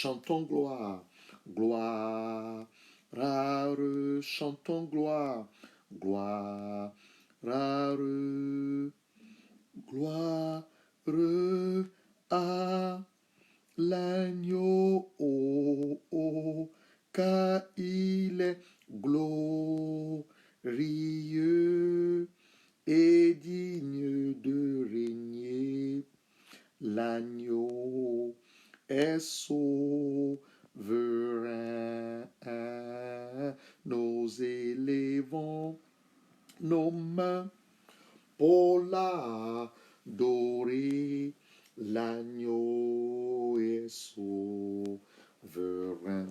chantons gloire, gloire, rare, chantons gloire, gloire, rare, gloire à l'agneau, oh, oh, car il est glorieux et digne de régner. L'agneau est souverain. Nous élevons nos mains pour l'adorer. L'agneau est souverain.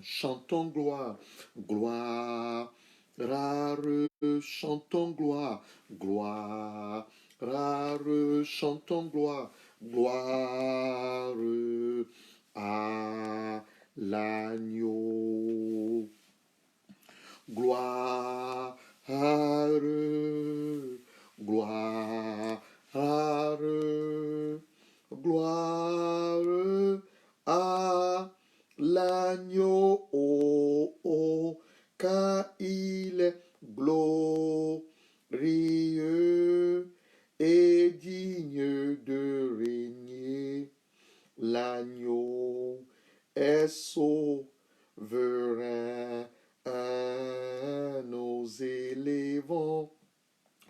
Chantons gloire, gloire, rare, chantons gloire, gloire, rare, chantons gloire, gloire à l'agneau. Gloire, gloire, gloire à l'agneau, oh, oh, car il est glorieux et digne de régner. L'agneau est souverain. Nous élevons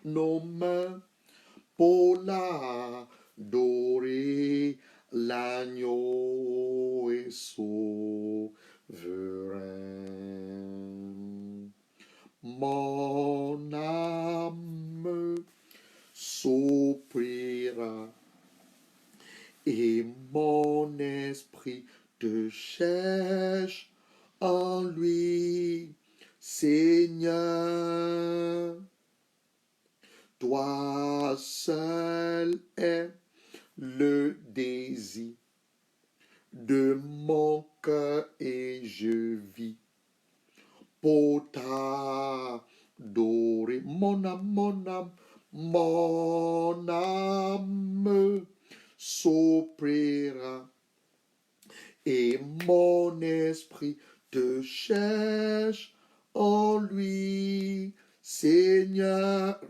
nos mains pour l'adorer. L'agneau est souverain. Mon âme souffrira et mon esprit te cherche en lui, Seigneur. Toi seul est le désir de mon cœur et je vis pour t'adorer. Mon âme, mon âme souffrira et mon esprit te cherche en lui, Seigneur.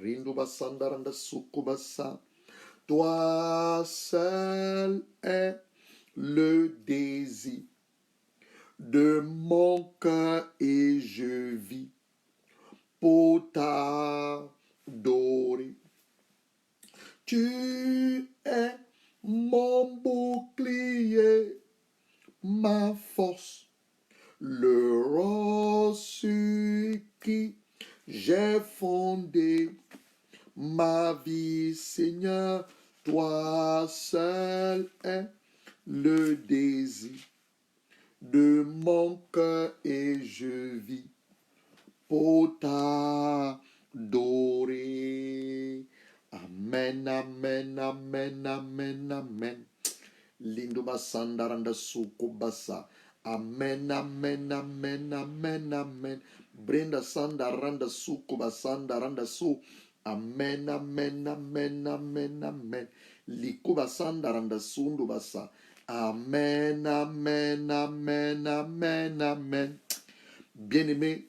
Toi seul est le désir de mon cœur et je vis pour t'adorer. Tu es mon bouclier, ma force, le roc sur qui j'ai fondé ma vie, Seigneur. Toi seul est le désir de mon cœur et je vis pour t'adorer. Amen, amen, amen, amen, amen. Lindo basandaranda suko basa. Amen, amen, amen, amen, amen. Brenda sandaranda suko basandaranda su. Amen, amen, amen, amen, amen. Liku basandaranda sundu basa. Amen, amen, amen, amen, amen. Bien-aimés,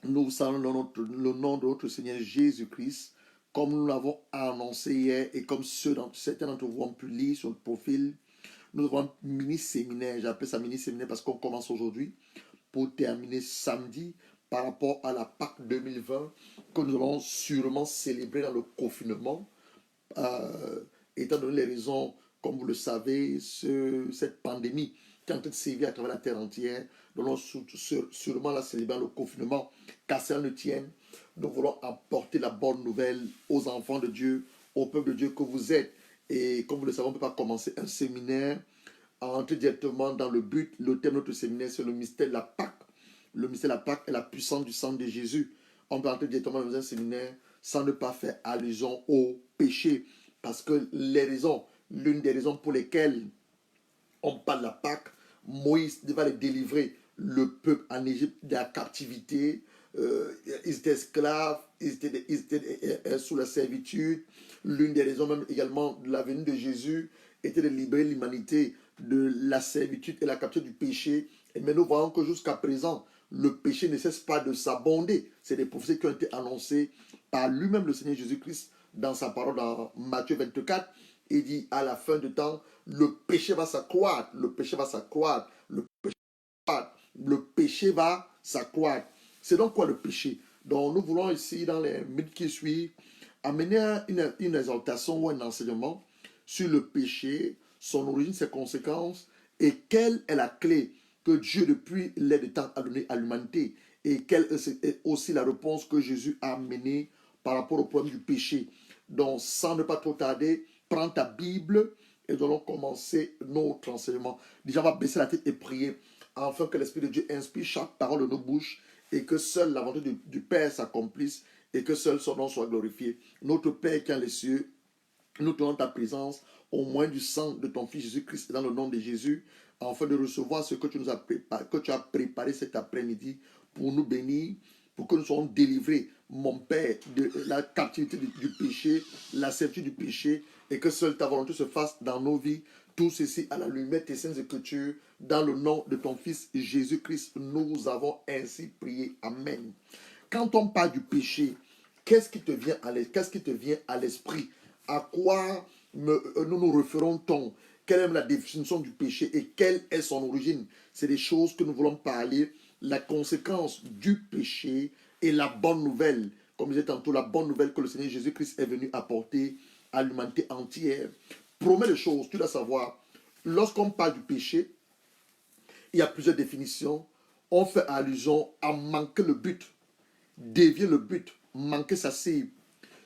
nous saluons le nom de notre Seigneur Jésus-Christ, comme nous l'avons annoncé hier et comme certains d'entre vous ont pu lire sur le profil. Nous avons un mini-séminaire, j'appelle ça mini-séminaire parce qu'on commence aujourd'hui pour terminer samedi par rapport à la Pâque 2020 que nous allons sûrement célébrer dans le confinement. Étant donné les raisons, comme vous le savez, cette pandémie qui est en train de sévir à travers la terre entière, nous allons sûrement la célébrer dans le confinement, qu'à cela ne tienne. Nous voulons apporter la bonne nouvelle aux enfants de Dieu, au peuple de Dieu que vous êtes. Et comme vous le savez, on ne peut pas commencer un séminaire à entrer directement dans le but. Le thème de notre séminaire, c'est le mystère de la Pâque. Le mystère de la Pâque est la puissance du sang de Jésus. On peut entrer directement dans un séminaire sans ne pas faire allusion au péché. Parce que l'une des raisons pour lesquelles on parle de la Pâque, Moïse va les délivrer, le peuple en Égypte, de la captivité. Ils étaient esclaves, ils étaient sous la servitude. L'une des raisons même également de la venue de Jésus était de libérer l'humanité de la servitude et la capture du péché. Et mais nous voyons que jusqu'à présent, le péché ne cesse pas de s'abonder. C'est des prophéties qui ont été annoncées par lui-même, le Seigneur Jésus-Christ, dans sa parole dans Matthieu 24. Il dit à la fin du temps, le péché va s'accroître, le péché va s'accroître, le péché va s'accroître. C'est donc quoi le péché? Donc nous voulons ici, dans les minutes qui suivent, amener une exaltation ou un enseignement sur le péché, son origine, ses conséquences, et quelle est la clé que Dieu, depuis l'air des temps, a donnée à l'humanité, et quelle est aussi la réponse que Jésus a amenée par rapport au problème du péché. Donc, sans ne pas trop tarder, prends ta Bible et nous allons commencer notre enseignement. Déjà, on va baisser la tête et prier, afin que l'Esprit de Dieu inspire chaque parole de nos bouches, et que seule la volonté du Père s'accomplisse, et que seul son nom soit glorifié. Notre Père qui est dans les cieux, nous tenons ta présence au moins du sang de ton Fils Jésus-Christ dans le nom de Jésus, afin de recevoir ce que tu nous as préparé, que tu as préparé cet après-midi pour nous bénir, pour que nous soyons délivrés, mon Père, de la captivité du péché, la servitude du péché, et que seule ta volonté se fasse dans nos vies. Tout ceci à la lumière de tes saintes écritures, dans le nom de ton Fils Jésus-Christ, nous avons ainsi prié. Amen. Quand on parle du péché, qu'est-ce qui te vient à l'esprit? À quoi nous nous référons-t-on? Quelle est la définition du péché et quelle est son origine? C'est des choses que nous voulons parler. La conséquence du péché et la bonne nouvelle. Comme je disais tantôt, la bonne nouvelle que le Seigneur Jésus-Christ est venu apporter à l'humanité entière. Promet de choses, tu dois savoir. Lorsqu'on parle du péché, il y a plusieurs définitions. On fait allusion à manquer le but, dévier le but, manquer sa cible.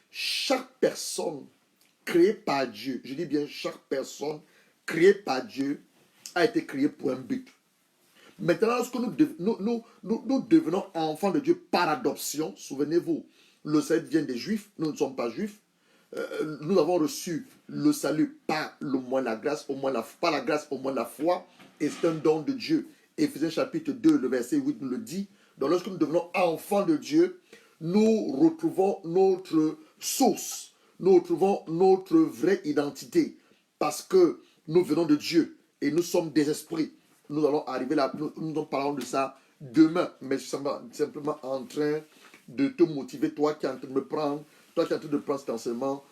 Chaque personne créée par Dieu, je dis bien chaque personne créée par Dieu, a été créée pour un but. Maintenant, lorsque nous devenons enfants de Dieu par adoption, souvenez-vous, le salut vient des Juifs, nous ne sommes pas Juifs. Nous avons reçu le salut par le moyen de la grâce, par la grâce, au moyen de la foi, et c'est un don de Dieu. Éphésiens chapitre 2, le verset 8 nous le dit. Donc lorsque nous devenons enfants de Dieu, nous retrouvons notre source, nous retrouvons notre vraie identité, parce que nous venons de Dieu et nous sommes des esprits. Nous allons arriver là, nous parlons de ça demain, mais je suis simplement en train de te motiver, toi qui es en train de me prendre, toi qui es en train de prendre cet enseignement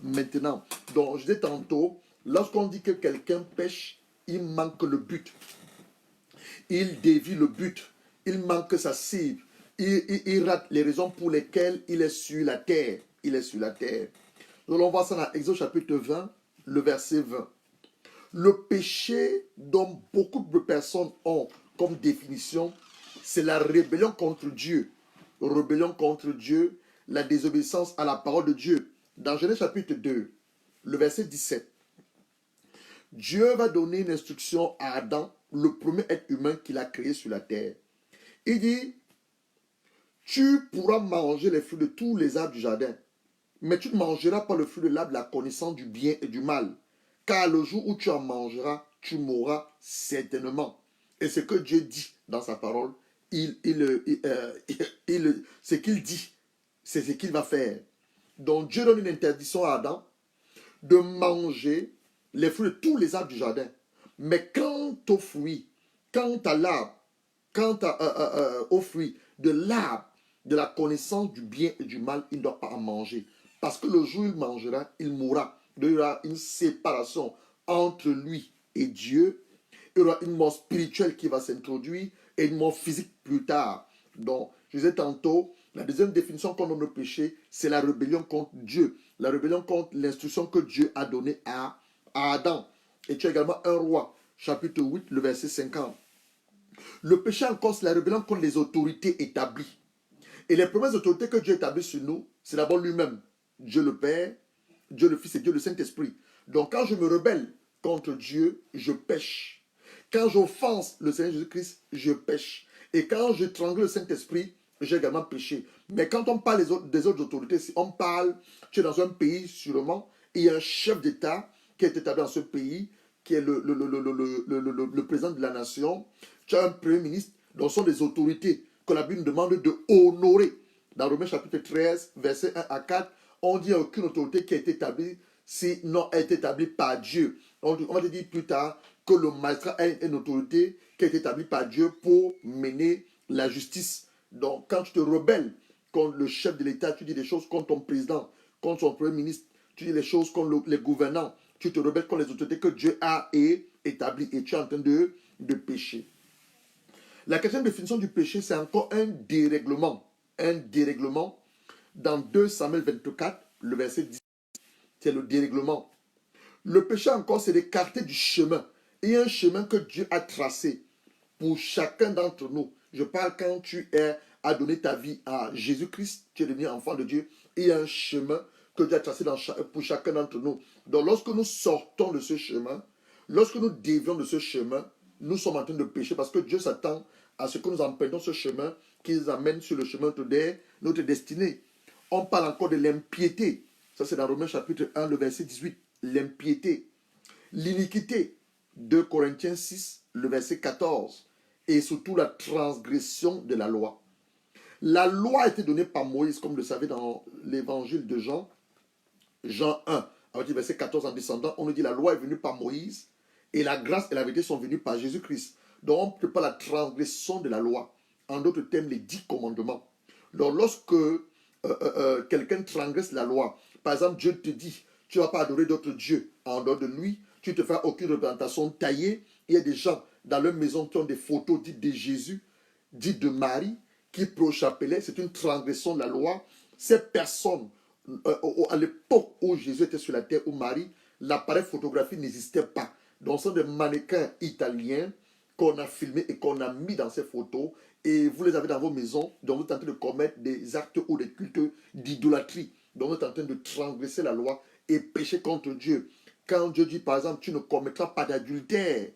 maintenant. Donc, je disais tantôt, lorsqu'on dit que quelqu'un pêche, il manque le but. Il dévie le but. Il manque sa cible. Il rate les raisons pour lesquelles il est sur la terre. Il est sur la terre. Nous allons voir ça dans Exode chapitre 20, le verset 20. Le péché dont beaucoup de personnes ont comme définition, c'est la rébellion contre Dieu. Rébellion contre Dieu, la désobéissance à la parole de Dieu. Dans Genèse chapitre 2, le verset 17, Dieu va donner une instruction à Adam, le premier être humain qu'il a créé sur la terre. Il dit, tu pourras manger les fruits de tous les arbres du jardin, mais tu ne mangeras pas le fruit de l'arbre de la connaissance du bien et du mal. Car le jour où tu en mangeras, tu mourras certainement. Et ce que Dieu dit dans sa parole, ce qu'il dit, c'est ce qu'il va faire. Donc Dieu donne une interdiction à Adam de manger les fruits de tous les arbres du jardin. Mais quant aux fruits, quant à l'arbre, aux fruits de l'arbre, de la connaissance du bien et du mal, il ne doit pas en manger. Parce que le jour où il mangera, il mourra. Il y aura une séparation entre lui et Dieu. Il y aura une mort spirituelle qui va s'introduire et une mort physique plus tard. Donc, je disais tantôt, la deuxième définition qu'on donne au péché, c'est la rébellion contre Dieu. La rébellion contre l'instruction que Dieu a donnée à Adam. Et tu as également un roi, chapitre 8, le verset 50. Le péché encore, c'est la rébellion contre les autorités établies. Et les premières autorités que Dieu établit sur nous, c'est d'abord lui-même. Dieu le Père, Dieu le Fils et Dieu le Saint-Esprit. Donc quand je me rebelle contre Dieu, je pêche. Quand j'offense le Seigneur Jésus-Christ, je pêche. Et quand je trangle le Saint-Esprit, j'ai également péché. Mais quand on parle des autres autorités, si on parle, tu es dans un pays sûrement, et il y a un chef d'État qui est établi dans ce pays, qui est le président de la nation. Tu as un premier ministre, donc ce sont des autorités que la Bible demande de honorer. Dans Romains chapitre 13, versets 1 à 4, on dit qu'il n'y a aucune autorité qui a été établie sinon elle est établie par Dieu. On va te dire plus tard que le magistrat a une autorité qui est établie par Dieu pour mener la justice. Donc, quand tu te rebelles contre le chef de l'État, tu dis des choses contre ton président, contre son premier ministre, tu dis des choses contre les gouvernants, tu te rebelles contre les autorités que Dieu a établies et tu es en train de pécher. La quatrième définition du péché, c'est encore un dérèglement. Un dérèglement. Dans 2 Samuel 24, le verset 10, c'est le dérèglement. Le péché encore, c'est d'écarter du chemin. Il y a un chemin que Dieu a tracé pour chacun d'entre nous. Je parle quand tu as donné ta vie à Jésus-Christ, tu es devenu enfant de Dieu. Il y a un chemin que Dieu a tracé pour chacun d'entre nous. Donc lorsque nous sortons de ce chemin, lorsque nous dévions de ce chemin, nous sommes en train de pécher parce que Dieu s'attend à ce que nous empruntions ce chemin qui nous amène sur le chemin de notre destinée. On parle encore de l'impiété. Ça, c'est dans Romains chapitre 1, le verset 18. L'impiété. L'iniquité. 2 Corinthiens 6, le verset 14. Et surtout la transgression de la loi. La loi a été donnée par Moïse, comme vous le savez dans l'évangile de Jean. Jean 1, à partir du verset 14 en descendant, on nous dit la loi est venue par Moïse et la grâce et la vérité sont venues par Jésus-Christ. Donc, on ne peut pas la transgression de la loi. En d'autres termes, les 10 commandements. Donc, lorsque quelqu'un transgresse la loi, par exemple, Dieu te dit, tu ne vas pas adorer d'autres dieux en dehors de lui, tu ne te fais aucune représentation taillée. Il y a des gens dans leur maison qui ont des photos dites de Jésus, dites de Marie, qui pro-chapelaient. C'est une transgression de la loi. Ces personnes, à l'époque où Jésus était sur la terre, où Marie, l'appareil photographie n'existait pas. Donc, ce sont des mannequins italiens qu'on a filmés et qu'on a mis dans ces photos. Et vous les avez dans vos maisons. Donc, vous êtes en train de commettre des actes ou des cultes d'idolâtrie. Donc, vous êtes en train de transgresser la loi et pécher contre Dieu. Quand Dieu dit, par exemple, tu ne commettras pas d'adultère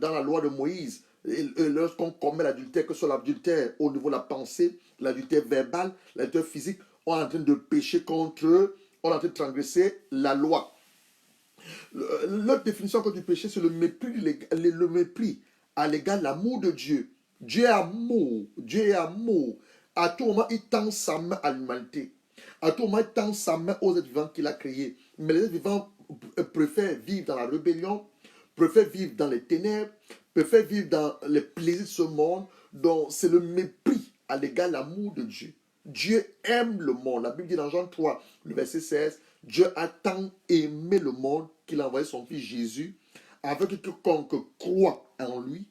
dans la loi de Moïse, et lorsqu'on commet l'adultère, que ce soit l'adultère au niveau de la pensée, l'adultère verbal, l'adultère physique, on est en train de pécher contre eux, on est en train de transgresser la loi. L'autre définition du péché, c'est le mépris à l'égard de l'amour de Dieu. Dieu est amour. Dieu est amour. À tout moment, il tend sa main à l'humanité. À tout moment, il tend sa main aux êtres vivants qu'il a créés. Mais les êtres vivants préfèrent vivre dans la rébellion, préfèrent vivre dans les ténèbres, préfèrent vivre dans les plaisirs de ce monde. Donc, c'est le mépris à l'égard de l'amour de Dieu. Dieu aime le monde. La Bible dit dans Jean 3, le verset 16, Dieu a tant aimé le monde qu'il a envoyé son fils Jésus, afin que quiconque croit en lui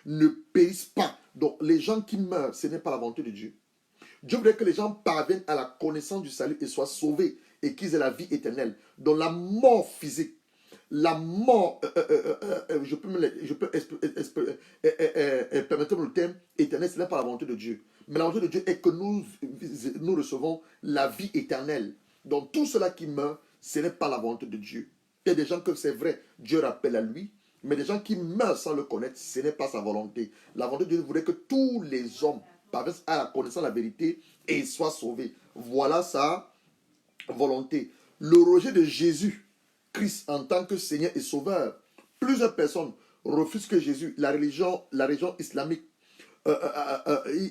ne périsse pas. Donc, les gens qui meurent, ce n'est pas la volonté de Dieu. Dieu voudrait que les gens parviennent à la connaissance du salut et soient sauvés et qu'ils aient la vie éternelle. Donc, la mort physique, la mort, permettez-moi le terme, éternel, ce n'est pas la volonté de Dieu. Mais la volonté de Dieu est que nous recevons la vie éternelle. Donc, tout cela qui meurt, ce n'est pas la volonté de Dieu. Il y a des gens que c'est vrai, Dieu rappelle à lui, mais des gens qui meurent sans le connaître, ce n'est pas sa volonté. La volonté de Dieu voudrait que tous les hommes parviennent à la connaissance de la vérité et soient sauvés. Voilà sa volonté. Le rejet de Jésus Christ en tant que Seigneur et Sauveur. Plusieurs personnes refusent que Jésus, la religion islamique,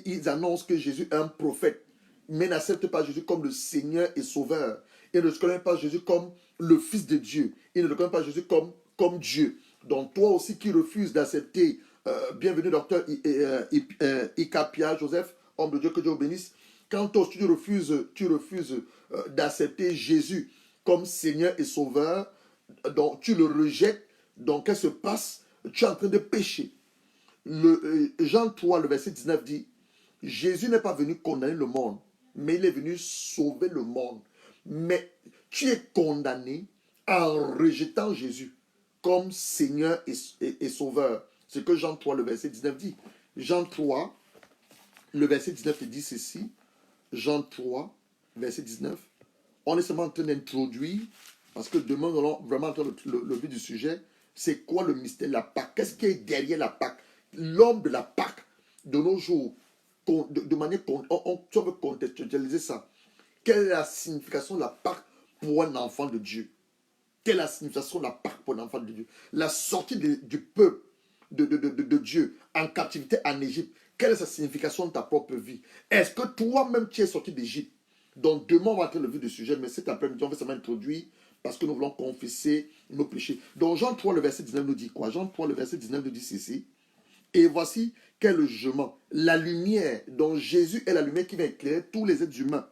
ils annoncent que Jésus est un prophète, mais n'acceptent pas Jésus comme le Seigneur et Sauveur. Ils ne reconnaissent pas Jésus comme le Fils de Dieu. Ils ne reconnaissent pas Jésus comme Dieu. Donc toi aussi qui refuses d'accepter, bienvenue docteur Ikapia Joseph, homme de Dieu, que Dieu vous bénisse. Quand toi tu refuses d'accepter Jésus comme Seigneur et Sauveur, donc tu le rejettes, donc qu'est-ce qui se passe? Tu es en train de pécher. Jean 3, le verset 19 dit, Jésus n'est pas venu condamner le monde, mais il est venu sauver le monde. Mais tu es condamné en rejetant Jésus comme Seigneur et Sauveur. C'est que Jean 3, le verset 19 dit. Jean 3, le verset 19 dit ceci. Jean 3, verset 19. On est seulement en train d'introduire, parce que demain, nous allons vraiment entrer le but du sujet. C'est quoi le mystère de la Pâque? Qu'est-ce qui est derrière la Pâque? L'homme de la Pâque, de nos jours, de manière, tu veux contextualiser ça. Quelle est la signification de la Pâque pour un enfant de Dieu? Quelle est la signification de la Pâque pour un enfant de Dieu? La sortie du peuple de Dieu en captivité en Égypte, quelle est sa signification dans ta propre vie? Est-ce que toi-même tu es sorti d'Égypte? Donc demain on va entrer le vif du sujet, mais cet après-midi on va seulement introduire parce que nous voulons confesser nos péchés. Donc Jean 3, le verset 19 nous dit quoi? Jean 3, le verset 19 nous dit ceci. Et voici quel est le jugement. La lumière, dont Jésus est la lumière qui va éclairer tous les êtres humains.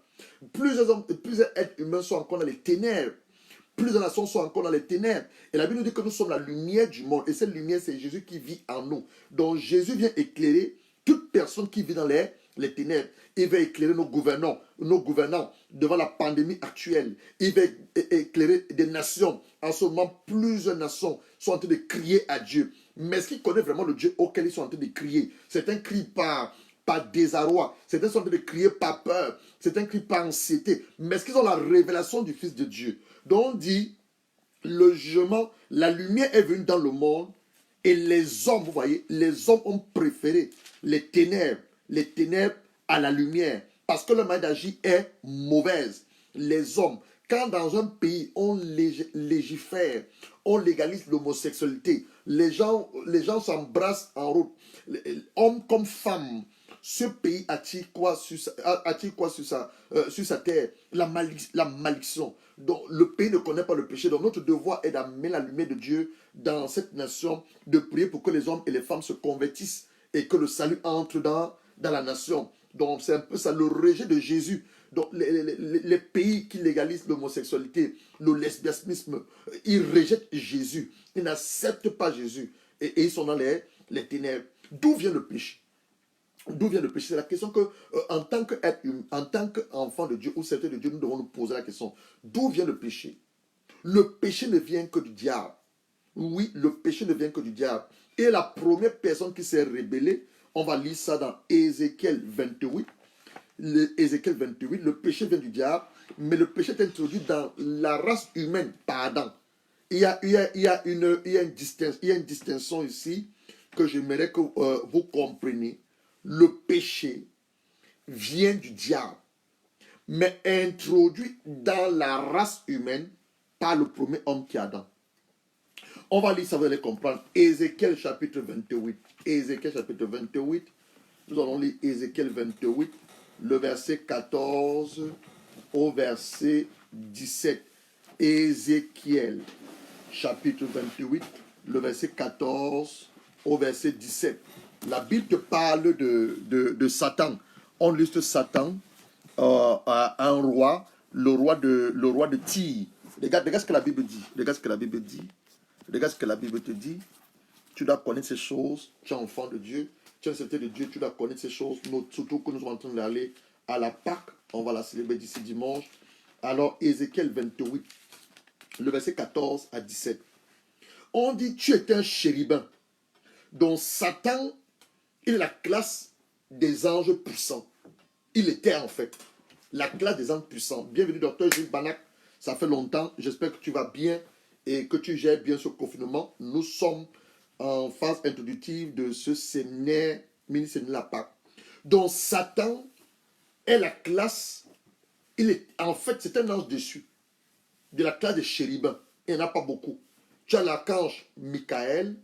Plusieurs êtres humains sont encore dans les ténèbres. Plusieurs nations sont encore dans les ténèbres. Et la Bible nous dit que nous sommes la lumière du monde. Et cette lumière, c'est Jésus qui vit en nous. Donc Jésus vient éclairer toute personne qui vit dans les ténèbres. Il va éclairer nos gouvernants devant la pandémie actuelle. Il va éclairer des nations. En ce moment, plusieurs nations sont en train de crier à Dieu. Mais est-ce qu'ils connaissent vraiment le Dieu auquel ils sont en train de crier? C'est un cri par désarroi. Certains sont en train de crier par peur. C'est un cri par anxiété. Mais est-ce qu'ils ont la révélation du Fils de Dieu? Donc on dit, le jugement, la lumière est venue dans le monde et les hommes, vous voyez, les hommes ont préféré les ténèbres à la lumière parce que leur manière d'agir est mauvaise. Les hommes, quand dans un pays on légifère, on légalise l'homosexualité, les gens s'embrassent en route, hommes comme femmes, ce pays attire quoi sur sa terre? La malédiction. Donc le pays ne connaît pas le péché. Donc notre devoir est d'amener la lumière de Dieu dans cette nation, de prier pour que les hommes et les femmes se convertissent et que le salut entre dans la nation. Donc c'est un peu ça, le rejet de Jésus. Donc les pays qui légalisent l'homosexualité, le lesbianisme, ils rejettent Jésus. Ils n'acceptent pas Jésus. Et ils sont dans les ténèbres. D'où vient le péché? D'où vient le péché? C'est la question que, en tant qu'enfant de Dieu ou serviteur de Dieu, nous devons nous poser la question. D'où vient le péché? Le péché ne vient que du diable. Oui, le péché ne vient que du diable. Et la première personne qui s'est rébellée, on va lire ça dans Ézéchiel 28. Ézéchiel 28, le péché vient du diable, mais le péché est introduit dans la race humaine par Adam. Il y a une distinction ici que j'aimerais que vous compreniez. Le péché vient du diable, mais introduit dans la race humaine par le premier homme qui est Adam. On va lire ça, vous allez comprendre. Ézéchiel chapitre 28. Ézéchiel chapitre 28. Nous allons lire Ézéchiel 28, le verset 14 au verset 17. Ézéchiel chapitre 28, le verset 14 au verset 17. La Bible te parle de Satan. On liste Satan à un roi, le roi de Tyr. Regarde ce que la Bible dit. Regarde ce que la Bible dit. Regarde ce que la Bible te dit. Tu dois connaître ces choses. Tu es enfant de Dieu. Tu es un serviteur de Dieu. Tu dois connaître ces choses. Surtout que nous sommes en train d'aller à la Pâque. On va la célébrer d'ici dimanche. Alors, Ézéchiel 28, le verset 14 à 17. On dit, tu es un chérubin. Donc, Satan, il est la classe des anges puissants. Il était en fait la classe des anges puissants. Bienvenue, docteur Gilles Banak. Ça fait longtemps. J'espère que tu vas bien et que tu gères bien ce confinement. Nous sommes en phase introductive de ce séminaire, mini-séminaire La Pâque. Donc, Satan est la classe. En fait, c'est un ange dessus. De la classe des chérubins. Il n'y en a pas beaucoup. Tu as l'archange Michael,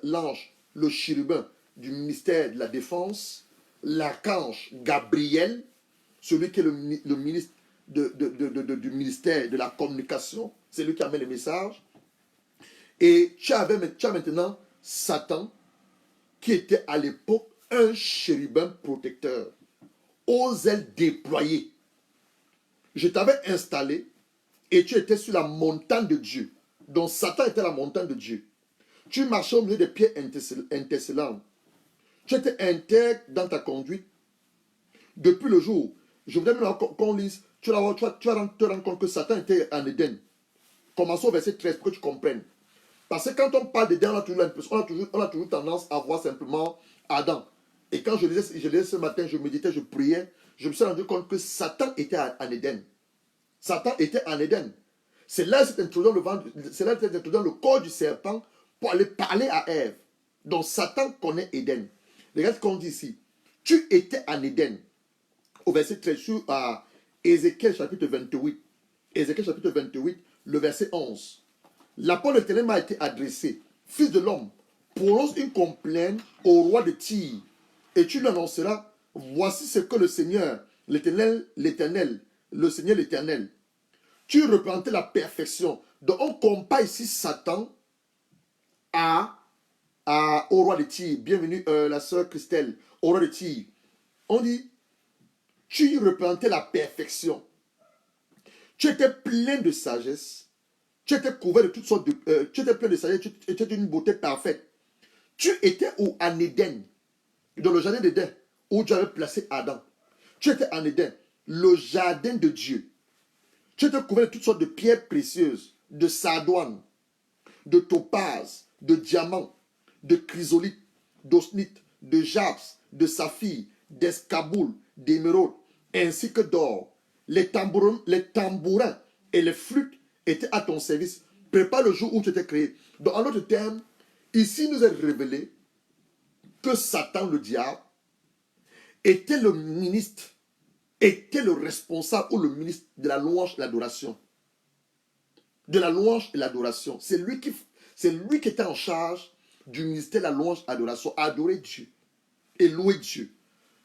l'ange, le chérubin du ministère de la Défense, l'archange Gabriel, celui qui est le ministre du ministère de la Communication, c'est lui qui amène les messages. Et tu as maintenant Satan, qui était à l'époque un chérubin protecteur, aux ailes déployées. Je t'avais installé et tu étais sur la montagne de Dieu. Donc Satan était la montagne de Dieu. Tu marchais au milieu des pierres intercellentes. Tu étais intègre dans ta conduite. Depuis le jour, je voudrais même qu'on lise, tu vas te rendre compte que Satan était en Éden. Commençons au verset 13 pour que tu comprennes. Parce que quand on parle d'Éden, on a toujours tendance à voir simplement Adam. Et quand je lisais ce matin, je méditais, je priais, je me suis rendu compte que Satan était en Éden. Satan était en Éden. C'est là qu'il s'est introduit dans le corps du serpent pour aller parler à Ève. Donc Satan connaît Éden. Regarde ce qu'on dit ici. Tu étais en Éden. Au verset 13, sur Ézéchiel chapitre 28. Ézéchiel chapitre 28, le verset 11. La parole de l'Éternel m'a été adressée. Fils de l'homme, prononce une complainte au roi de Tyr. Et tu lui annonceras, voici ce que le Seigneur, le Seigneur l'Éternel, Tu représentais la perfection. Donc on compare ici Satan au roi de Tyr. Bienvenue la sœur Christelle, au roi de Tyr. On dit, tu représentais la perfection. Tu étais plein de sagesse. Tu étais couvert de toutes sortes de... tu étais plein de sagesse, tu étais d'une beauté parfaite. Tu étais en Éden, dans le jardin d'Éden, où Dieu avait placé Adam. Tu étais en Éden, le jardin de Dieu. Tu étais couvert de toutes sortes de pierres précieuses, de sardoine, de topaz, de diamants, de chrysolite, d'osnite, de japs, de saphir, d'escaboule, d'émeraude, ainsi que d'or. Les tambourins et les flûtes étaient à ton service. Prépare le jour où tu étais créé. Donc, en d'autres termes, ici nous est révélé que Satan, le diable, était le ministre, était le responsable ou le ministre de la louange et l'adoration. De la louange et l'adoration. C'est lui qui était en charge du ministère de la louange et l'adoration. Adorer Dieu et louer Dieu.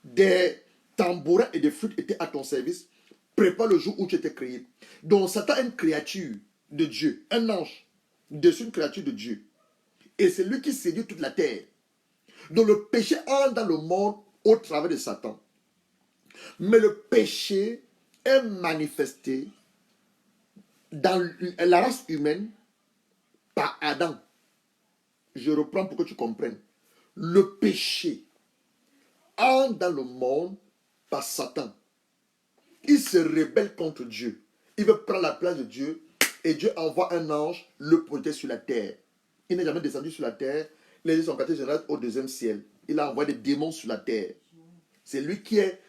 Des tambourins et des flûtes étaient à ton service. Prépare le jour où tu étais créé. Donc Satan est une créature de Dieu, un ange, dessus une créature de Dieu. Et c'est lui qui séduit toute la terre. Donc le péché entre dans le monde au travers de Satan. Mais le péché est manifesté dans la race humaine par Adam. Je reprends pour que tu comprennes. Le péché entre dans le monde par Satan. Il se rebelle contre Dieu. Il veut prendre la place de Dieu. Et Dieu envoie un ange le protéger sur la terre. Il n'est jamais descendu sur la terre. Les gens sont partis au deuxième ciel. Il a envoyé des démons sur la terre. C'est lui qui est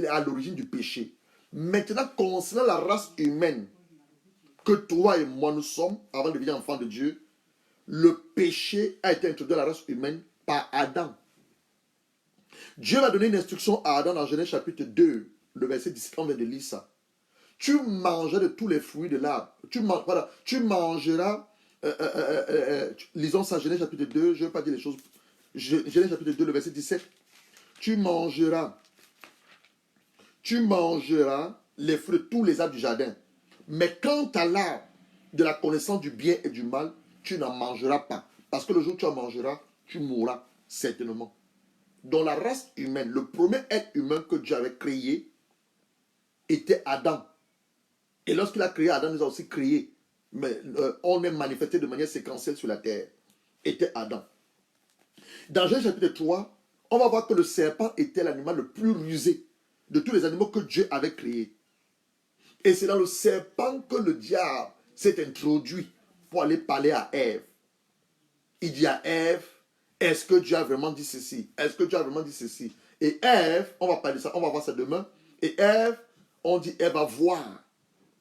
à l'origine du péché. Maintenant, concernant la race humaine que toi et moi nous sommes, avant de devenir enfants de Dieu, le péché a été introduit dans la race humaine par Adam. Dieu va donner une instruction à Adam dans Genèse chapitre 2, le verset 17, on vient de lire ça. Tu mangeras de tous les fruits de l'arbre. Tu mangeras, lisons ça, Genèse chapitre 2, je ne vais pas dire les choses. Genèse chapitre 2, le verset 17. Tu mangeras les fruits de tous les arbres du jardin. Mais quant à l'arbre de la connaissance du bien et du mal, tu n'en mangeras pas. Parce que le jour où tu en mangeras, tu mourras certainement. Dans la race humaine, le premier être humain que Dieu avait créé était Adam. Et lorsqu'il a créé Adam, il nous a aussi créé. Mais on est manifesté de manière séquentielle sur la terre. Était Adam. Dans Genèse chapitre 3, on va voir que le serpent était l'animal le plus rusé de tous les animaux que Dieu avait créés. Et c'est dans le serpent que le diable s'est introduit pour aller parler à Ève. Il dit à Ève, est-ce que Dieu a vraiment dit ceci? Est-ce que Dieu a vraiment dit ceci? Et Ève, on va parler de ça, on va voir ça demain. Et Ève, on dit, elle va voir.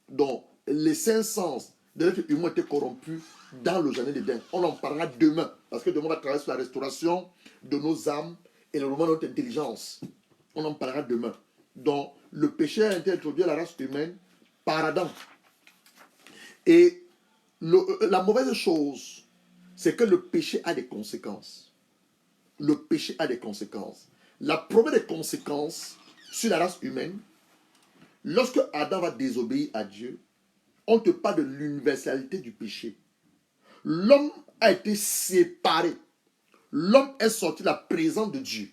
Donc, les cinq sens de l'être humain étaient corrompus dans le jardin d'Éden. On en parlera demain. Parce que demain, on va travailler sur la restauration de nos âmes et le moment de notre intelligence. On en parlera demain. Donc, le péché a été introduit à la race humaine par Adam. Et la mauvaise chose, c'est que le péché a des conséquences. Le péché a des conséquences. La première des conséquences sur la race humaine, lorsque Adam va désobéir à Dieu, on te parle de l'universalité du péché. L'homme a été séparé. L'homme est sorti de la présence de Dieu.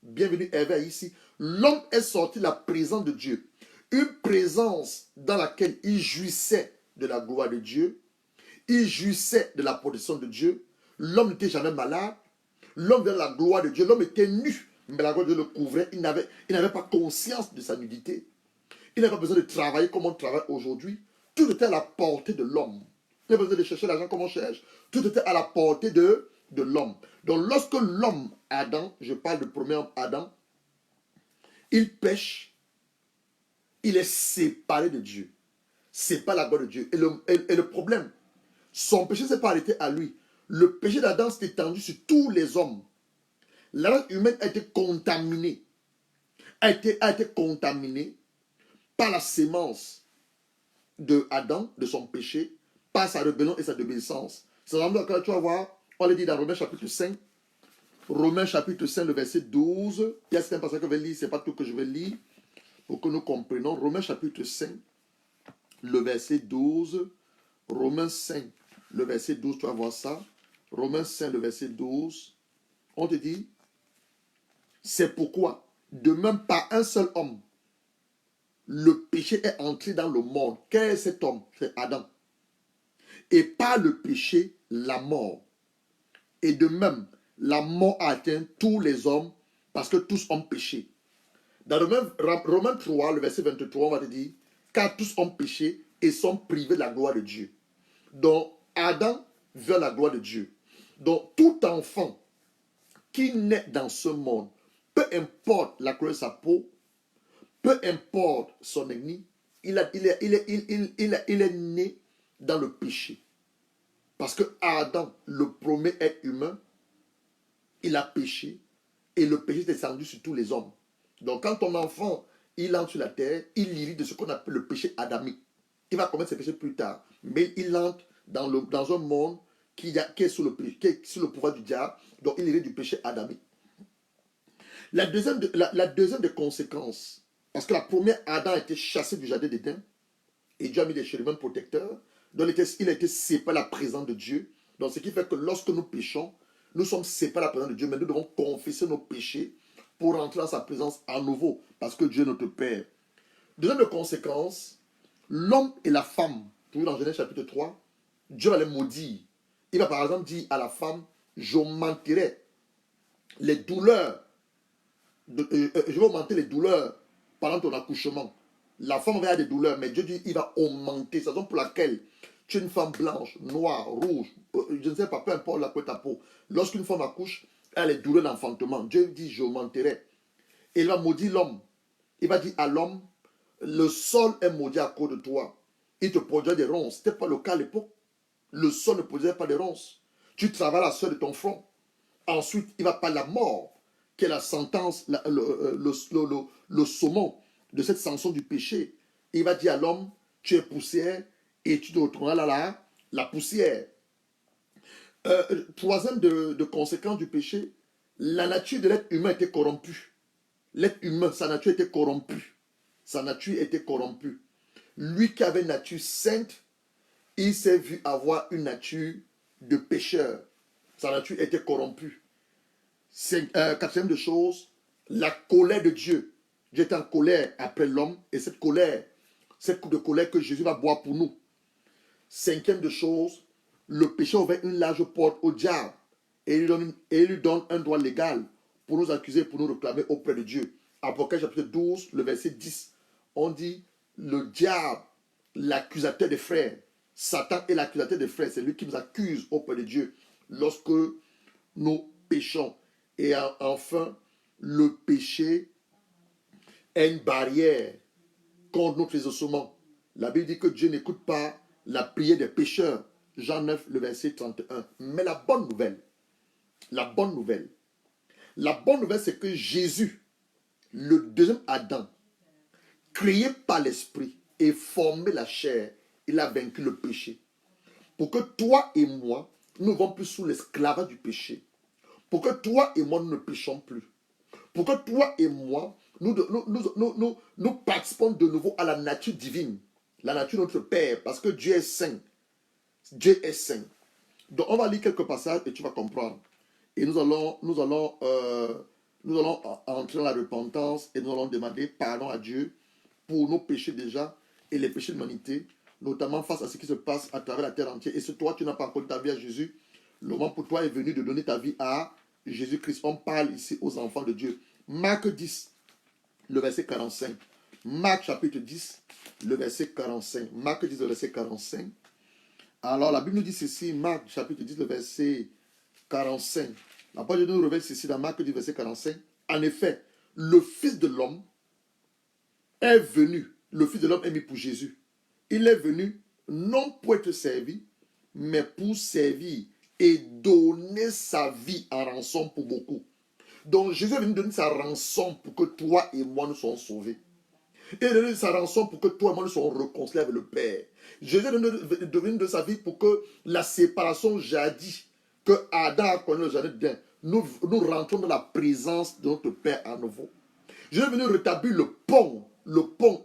Bienvenue Eva ici. L'homme est sorti de la présence de Dieu. Une présence dans laquelle il jouissait de la gloire de Dieu. Il jouissait de la protection de Dieu. L'homme n'était jamais malade. L'homme de la gloire de Dieu. L'homme était nu. Mais la gloire de Dieu le couvrait. Il n'avait pas conscience de sa nudité. Il n'avait pas besoin de travailler comme on travaille aujourd'hui. Tout était à la portée de l'homme. Il n'avait pas besoin de chercher l'argent comme on cherche. Tout était à la portée de l'homme. Donc lorsque l'homme, Adam, je parle du premier homme, Adam, il pêche, il est séparé de Dieu. C'est pas la gloire de Dieu. Et le problème, son péché ne s'est pas arrêté à lui. Le péché d'Adam s'est étendu sur tous les hommes. La race humaine a été contaminée. A été contaminée par la sémence de Adam, de son péché, par sa rébellion et sa désobéissance. C'est vraiment que tu vas voir, on l'a dit dans Romains chapitre 5. Romains chapitre 5, le verset 12. Il y a certains passages que je vais lire, ce n'est pas tout que je vais lire, pour que nous comprenions. Romains chapitre 5, le verset 12. Romains 5, le verset 12, tu vas voir ça. Romains 5, le verset 12. On te dit, c'est pourquoi, de même par un seul homme, le péché est entré dans le monde. Quel est cet homme? C'est Adam. Et par le péché, la mort. Et de même, la mort a atteint tous les hommes parce que tous ont péché. Dans Romains 3, le verset 23, on va te dire, car tous ont péché et sont privés de la gloire de Dieu. Donc, Adam veut la gloire de Dieu. Donc, tout enfant qui naît dans ce monde, peu importe la couleur de sa peau, peu importe son ethnie, il est né dans le péché. Parce que Adam, le premier être humain, il a péché et le péché est descendu sur tous les hommes. Donc quand ton enfant, il entre sur la terre, il hérite de ce qu'on appelle le péché adamique. Il va commettre ses péchés plus tard, mais il entre dans un monde qui est sous le pouvoir du diable, donc il hérite du péché adamique. La deuxième des conséquences, parce que la première, Adam a été chassé du jardin d'Éden, et Dieu a mis des chérubins protecteurs, donc il a été séparé de la présence de Dieu. Donc ce qui fait que lorsque nous péchons, nous sommes séparés de la présence de Dieu, mais nous devons confesser nos péchés pour rentrer dans sa présence à nouveau, parce que Dieu est notre Père. Deuxième de conséquence, l'homme et la femme, toujours dans Genèse chapitre 3, Dieu va les maudire. Il va par exemple dire à la femme, j'augmenterai les douleurs, je vais augmenter les douleurs pendant ton accouchement. La femme va avoir des douleurs, mais Dieu dit, il va augmenter. C'est la raison pour laquelle tu es une femme blanche, noire, rouge, je ne sais pas, peu importe la couleur de ta peau. Lorsqu'une femme accouche, elle a les douleurs d'enfantement. Dieu dit, j'augmenterai. Et il va maudire l'homme. Il va dire à l'homme, le sol est maudit à cause de toi. Il te produira des ronces. Ce n'était pas le cas à l'époque. Le sol ne produisait pas de ronces. Tu travailles la sueur de ton front. Ensuite, il va parler de la mort, qui est la sentence, le saumon de cette sanction du péché. Il va dire à l'homme, tu es poussière et tu te retrouveras la poussière. Troisième de conséquence du péché, la nature de l'être humain était corrompue. L'être humain, sa nature était corrompue. Sa nature était corrompue. Lui qui avait une nature sainte, il s'est vu avoir une nature de pécheur. Sa nature était corrompue. Quatrième de chose, la colère de Dieu. Dieu est en colère après l'homme et cette colère, cette coupe de colère que Jésus va boire pour nous. Cinquième de chose, le péché a ouvert une large porte au diable et il lui donne un droit légal pour nous accuser, pour nous réclamer auprès de Dieu. Apocalypse chapitre 12, le verset 10, on dit, le diable, l'accusateur des frères, Satan est l'accusateur des frères, c'est lui qui nous accuse auprès de Dieu lorsque nous péchons. Et enfin, le péché est une barrière contre notre exaucement. La Bible dit que Dieu n'écoute pas la prière des pécheurs. Jean 9, le verset 31. Mais la bonne nouvelle, c'est que Jésus, le deuxième Adam, créé par l'Esprit et formé la chair, il a vaincu le péché. Pour que toi et moi, nous ne vivons plus sous l'esclavage du péché. Pour que toi et moi, nous ne péchons plus. Pour que toi et moi, nous participons de nouveau à la nature divine. La nature de notre Père. Parce que Dieu est saint. Dieu est saint. Donc on va lire quelques passages et tu vas comprendre. Et nous allons entrer dans la repentance et nous allons demander pardon à Dieu pour nos péchés déjà et les péchés de l'humanité, notamment face à ce qui se passe à travers la terre entière. Et si toi, tu n'as pas encore ta vie à Jésus, le moment pour toi est venu de donner ta vie à Jésus-Christ. On parle ici aux enfants de Dieu. Marc 10, le verset 45. Marc chapitre 10, le verset 45. Marc 10, le verset 45. Alors la Bible nous dit ceci, Marc chapitre 10, le verset 45. La parole de Dieu nous révèle ceci dans Marc 10, verset 45. En effet, le Fils de l'homme est venu, le Fils de l'homme est mis pour Jésus. Il est venu non pour être servi, mais pour servir et donner sa vie en rançon pour beaucoup. Donc Jésus est venu donner sa rançon pour que toi et moi nous soyons sauvés. Et donner sa rançon pour que toi et moi nous soyons réconciliés avec le Père. Jésus est venu de sa vie pour que la séparation jadis que Adam a connu le jardin d'Éden, nous rentrons dans la présence de notre Père à nouveau. Jésus est venu rétablir le pont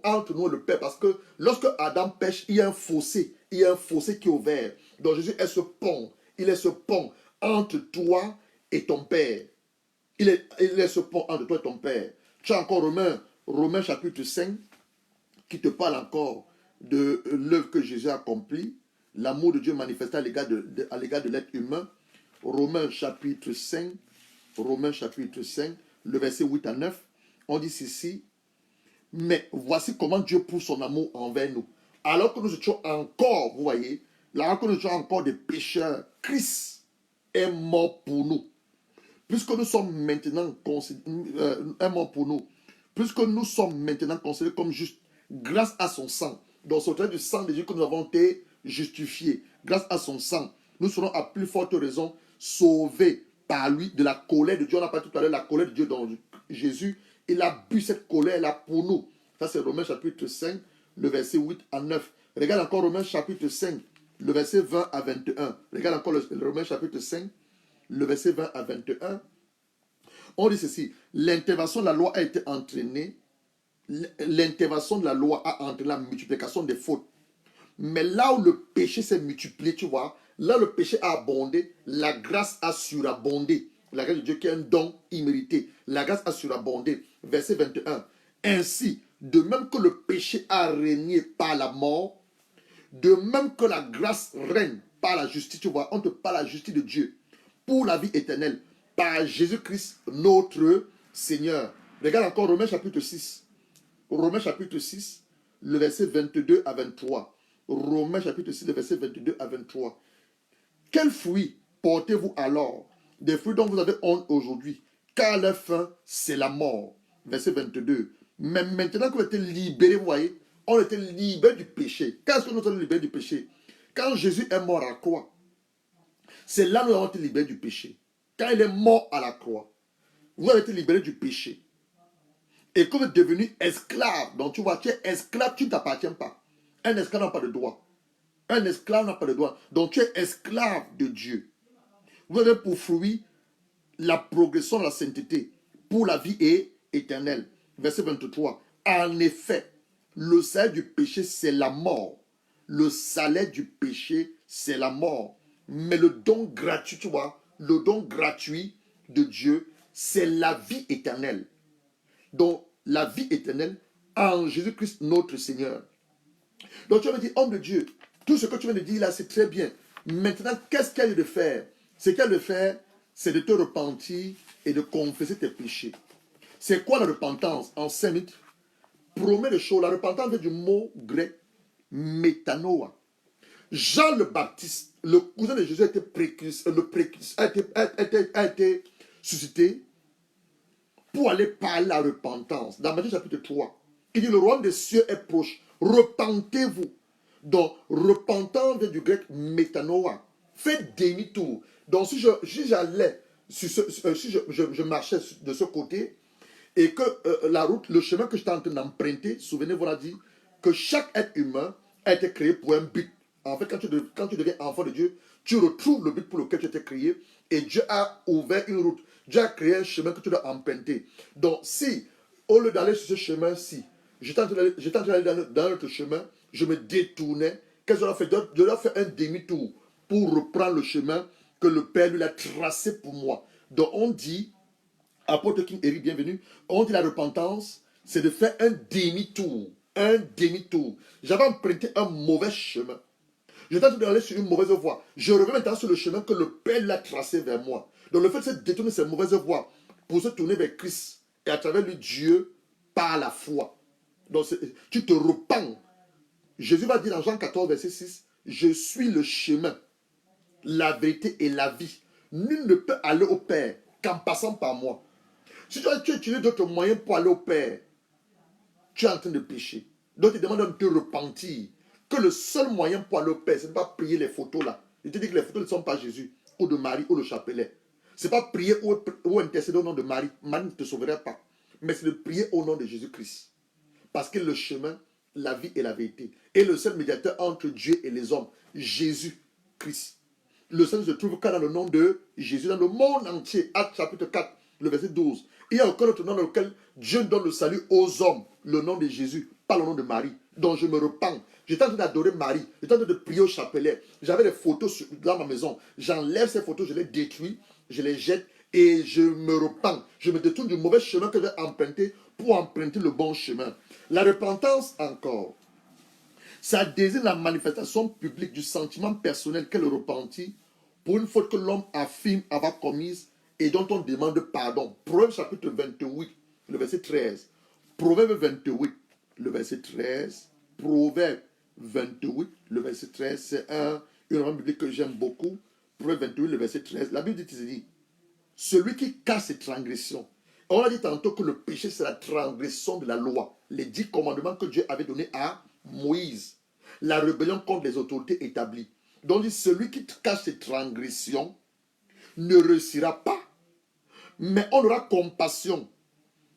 entre nous et le Père, parce que lorsque Adam pêche, il y a un fossé. Il y a un fossé qui est ouvert. Donc Jésus est ce pont. Il est ce pont entre toi et ton Père. Il est ce pont entre toi et ton Père. Tu as encore Romains chapitre 5, qui te parle encore de l'œuvre que Jésus a accomplie, l'amour de Dieu manifesté à l'égard de l'être humain. Romains chapitre 5, le verset 8 à 9, on dit ceci: mais voici comment Dieu prouve son amour envers nous. Alors que nous étions encore, vous voyez, alors que nous étions encore des pécheurs, Christ est mort pour nous. Puisque nous sommes maintenant est mort pour nous, puisque nous sommes maintenant considérés comme justes grâce à son sang. Donc, c'est au travers du sang de Dieu que nous avons été justifiés. Grâce à son sang, nous serons à plus forte raison sauvés par lui de la colère de Dieu. On a parlé tout à l'heure de la colère de Dieu dans Jésus. Il a bu cette colère-là pour nous. Ça, c'est Romains chapitre 5, le verset 8 à 9. Regarde encore Romains chapitre 5, le verset 20 à 21. Regarde encore le Romains chapitre 5, le verset 20 à 21. On dit ceci: l'intervention de la loi a été entraînée. L'intervention de la loi a entraîné la multiplication des fautes. Mais là où le péché s'est multiplié, tu vois, là où le péché a abondé, la grâce a surabondé. La grâce de Dieu qui est un don immérité. La grâce a surabondé. Verset 21. Ainsi, de même que le péché a régné par la mort, de même que la grâce règne par la justice, tu vois, on te parle de la justice de Dieu, pour la vie éternelle, par Jésus-Christ, notre Seigneur. Regarde encore Romains chapitre 6. Romains chapitre 6, le verset 22 à 23. Romains chapitre 6, le verset 22 à 23. Quels fruits portez-vous alors? Des fruits dont vous avez honte aujourd'hui, car leur fin, c'est la mort. Verset 22. Mais maintenant que vous êtes libérés, vous voyez, on était libérés du péché. Qu'est-ce que nous sommes libérés du péché? Quand Jésus est mort à la croix, c'est là que nous avons été libérés du péché. Quand il est mort à la croix, vous avez été libérés du péché. Et que vous êtes devenu esclave. Donc tu vois, tu es esclave, tu ne t'appartiens pas. Un esclave n'a pas de droit. Un esclave n'a pas de droit. Donc tu es esclave de Dieu. Vous avez pour fruit la progression de la sainteté pour la vie éternelle. Verset 23. En effet, le salaire du péché, c'est la mort. Le salaire du péché, c'est la mort. Mais le don gratuit, tu vois, le don gratuit de Dieu, c'est la vie éternelle. Donc, la vie éternelle en Jésus-Christ notre Seigneur. Donc, tu vas me dire, homme de Dieu, tout ce que tu viens de dire là, c'est très bien. Maintenant, qu'est-ce qu'il y a de faire? Ce qu'il y a de faire, c'est de te repentir et de confesser tes péchés. C'est quoi la repentance? En 5 minutes, première chose, la repentance vient du mot grec métanoa. Jean le Baptiste, le cousin de Jésus, a été suscité pour aller parler la repentance. Dans Matthieu chapitre 3, il dit: le royaume des cieux est proche. Repentez-vous. Donc, repentance vient du grec métanoa. Faites demi-tour. Donc, si j'allais, si je marchais de ce côté, et que la route, le chemin que j'étais en train d'emprunter, souvenez-vous, on a dit que chaque être humain a été créé pour un but. En fait, quand tu deviens enfant de Dieu, tu retrouves le but pour lequel tu étais créé, et Dieu a ouvert une route. Dieu a créé un chemin que tu dois emprunter. Donc, si, au lieu d'aller sur ce chemin-ci, j'étais en train d'aller dans notre chemin, je me détournais, qu'est-ce que je dois faire? Je dois faire un demi-tour pour reprendre le chemin que le Père lui a tracé pour moi. Donc, on dit, apôtre King Eric, bienvenue, on dit la repentance, c'est de faire un demi-tour. Un demi-tour. J'avais emprunté un mauvais chemin. J'étais en train d'aller sur une mauvaise voie. Je reviens maintenant sur le chemin que le Père l'a tracé vers moi. Donc le fait de se détourner cette mauvaise voie pour se tourner vers Christ, et à travers lui, Dieu, par la foi. Donc tu te repens. Jésus va dire dans Jean 14, verset 6, je suis le chemin, la vérité et la vie. Nul ne peut aller au Père qu'en passant par moi. Si tu as utilisé d'autres moyens pour aller au Père, tu es en train de pécher. Donc il demande de te repentir. Que le seul moyen pour aller au Père, ce n'est pas prier les photos là. Je te dis que les photos ne sont pas Jésus, ou de Marie, ou le chapelet. Ce n'est pas prier ou intercéder au nom de Marie. Marie ne te sauverait pas. Mais c'est de prier au nom de Jésus-Christ. Parce que le chemin, la vie et la vérité. Et le seul médiateur entre Dieu et les hommes, Jésus-Christ. Le seul se trouve que dans le nom de Jésus, dans le monde entier. Actes chapitre 4, le verset 12. Il y a aucun autre nom dans lequel Dieu donne le salut aux hommes. Le nom de Jésus. pas le nom de Marie. Donc je me repens. J'étais en train d'adorer Marie. J'étais en train de prier au chapelet. J'avais des photos dans ma maison. J'enlève ces photos, je les détruis, je les jette et je me repens. Je me détourne du mauvais chemin que j'ai emprunté pour emprunter le bon chemin. La repentance encore, ça désigne la manifestation publique du sentiment personnel qu'est le repenti pour une faute que l'homme affirme avoir commise et dont on demande pardon. Proverbe chapitre 28, le verset 13. Proverbe 28, le verset 13. Proverbe 28, le verset 13. C'est une roman biblique que j'aime beaucoup. Proverbe 28, le verset 13. La Bible dit, celui qui cache ses transgressions. On a dit tantôt que le péché, c'est la transgression de la loi. Les 10 commandements que Dieu avait donnés à Moïse. La rébellion contre les autorités établies. Donc, celui qui cache ses transgressions ne réussira pas. Mais on aura compassion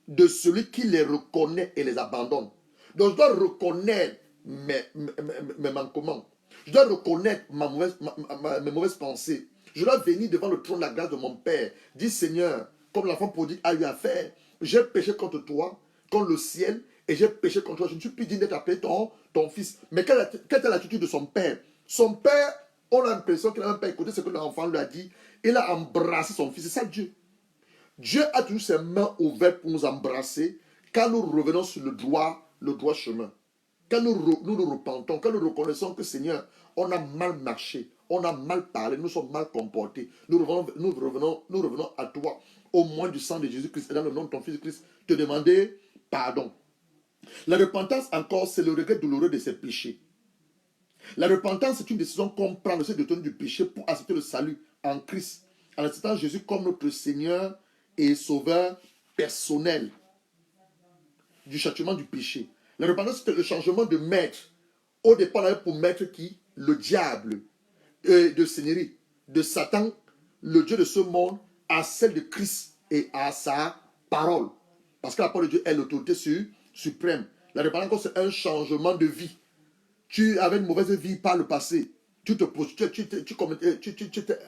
de celui qui les reconnaît et les abandonne. Donc, je dois reconnaître mes manquements. Je dois reconnaître mes mauvaises pensées. Je dois venir devant le trône de la grâce de mon Père. Dis Seigneur, comme l'enfant prodigue a eu à faire, j'ai péché contre toi, contre le ciel, et j'ai péché contre toi. Je ne suis plus digne d'être appelé ton fils. Mais quelle est l'attitude de son père? Son père, on a l'impression qu'il n'a même pas écouté ce que l'enfant lui a dit. Il a embrassé son fils. C'est ça Dieu. Dieu a toujours ses mains ouvertes pour nous embrasser quand nous revenons sur le droit chemin. Quand nous nous repentons, quand nous reconnaissons que Seigneur, on a mal marché, on a mal parlé, nous sommes mal comportés. Nous revenons à toi, au moins du sang de Jésus-Christ et dans le nom de ton Fils Christ, te demander pardon. La repentance encore, c'est le regret douloureux de ses péchés. La repentance, c'est une décision qu'on prend de se détourner du péché pour accepter le salut en Christ, en acceptant Jésus comme notre Seigneur et Sauveur personnel du châtiment du péché. La repentance, c'est le changement de maître. Au départ, on avait pour maître qui? Le diable, de Seigneurie, de Satan, le Dieu de ce monde, à celle de Christ et à sa parole. Parce que la parole de Dieu est l'autorité suprême. La repentance, c'est un changement de vie. Tu avais une mauvaise vie par le passé. Tu t'es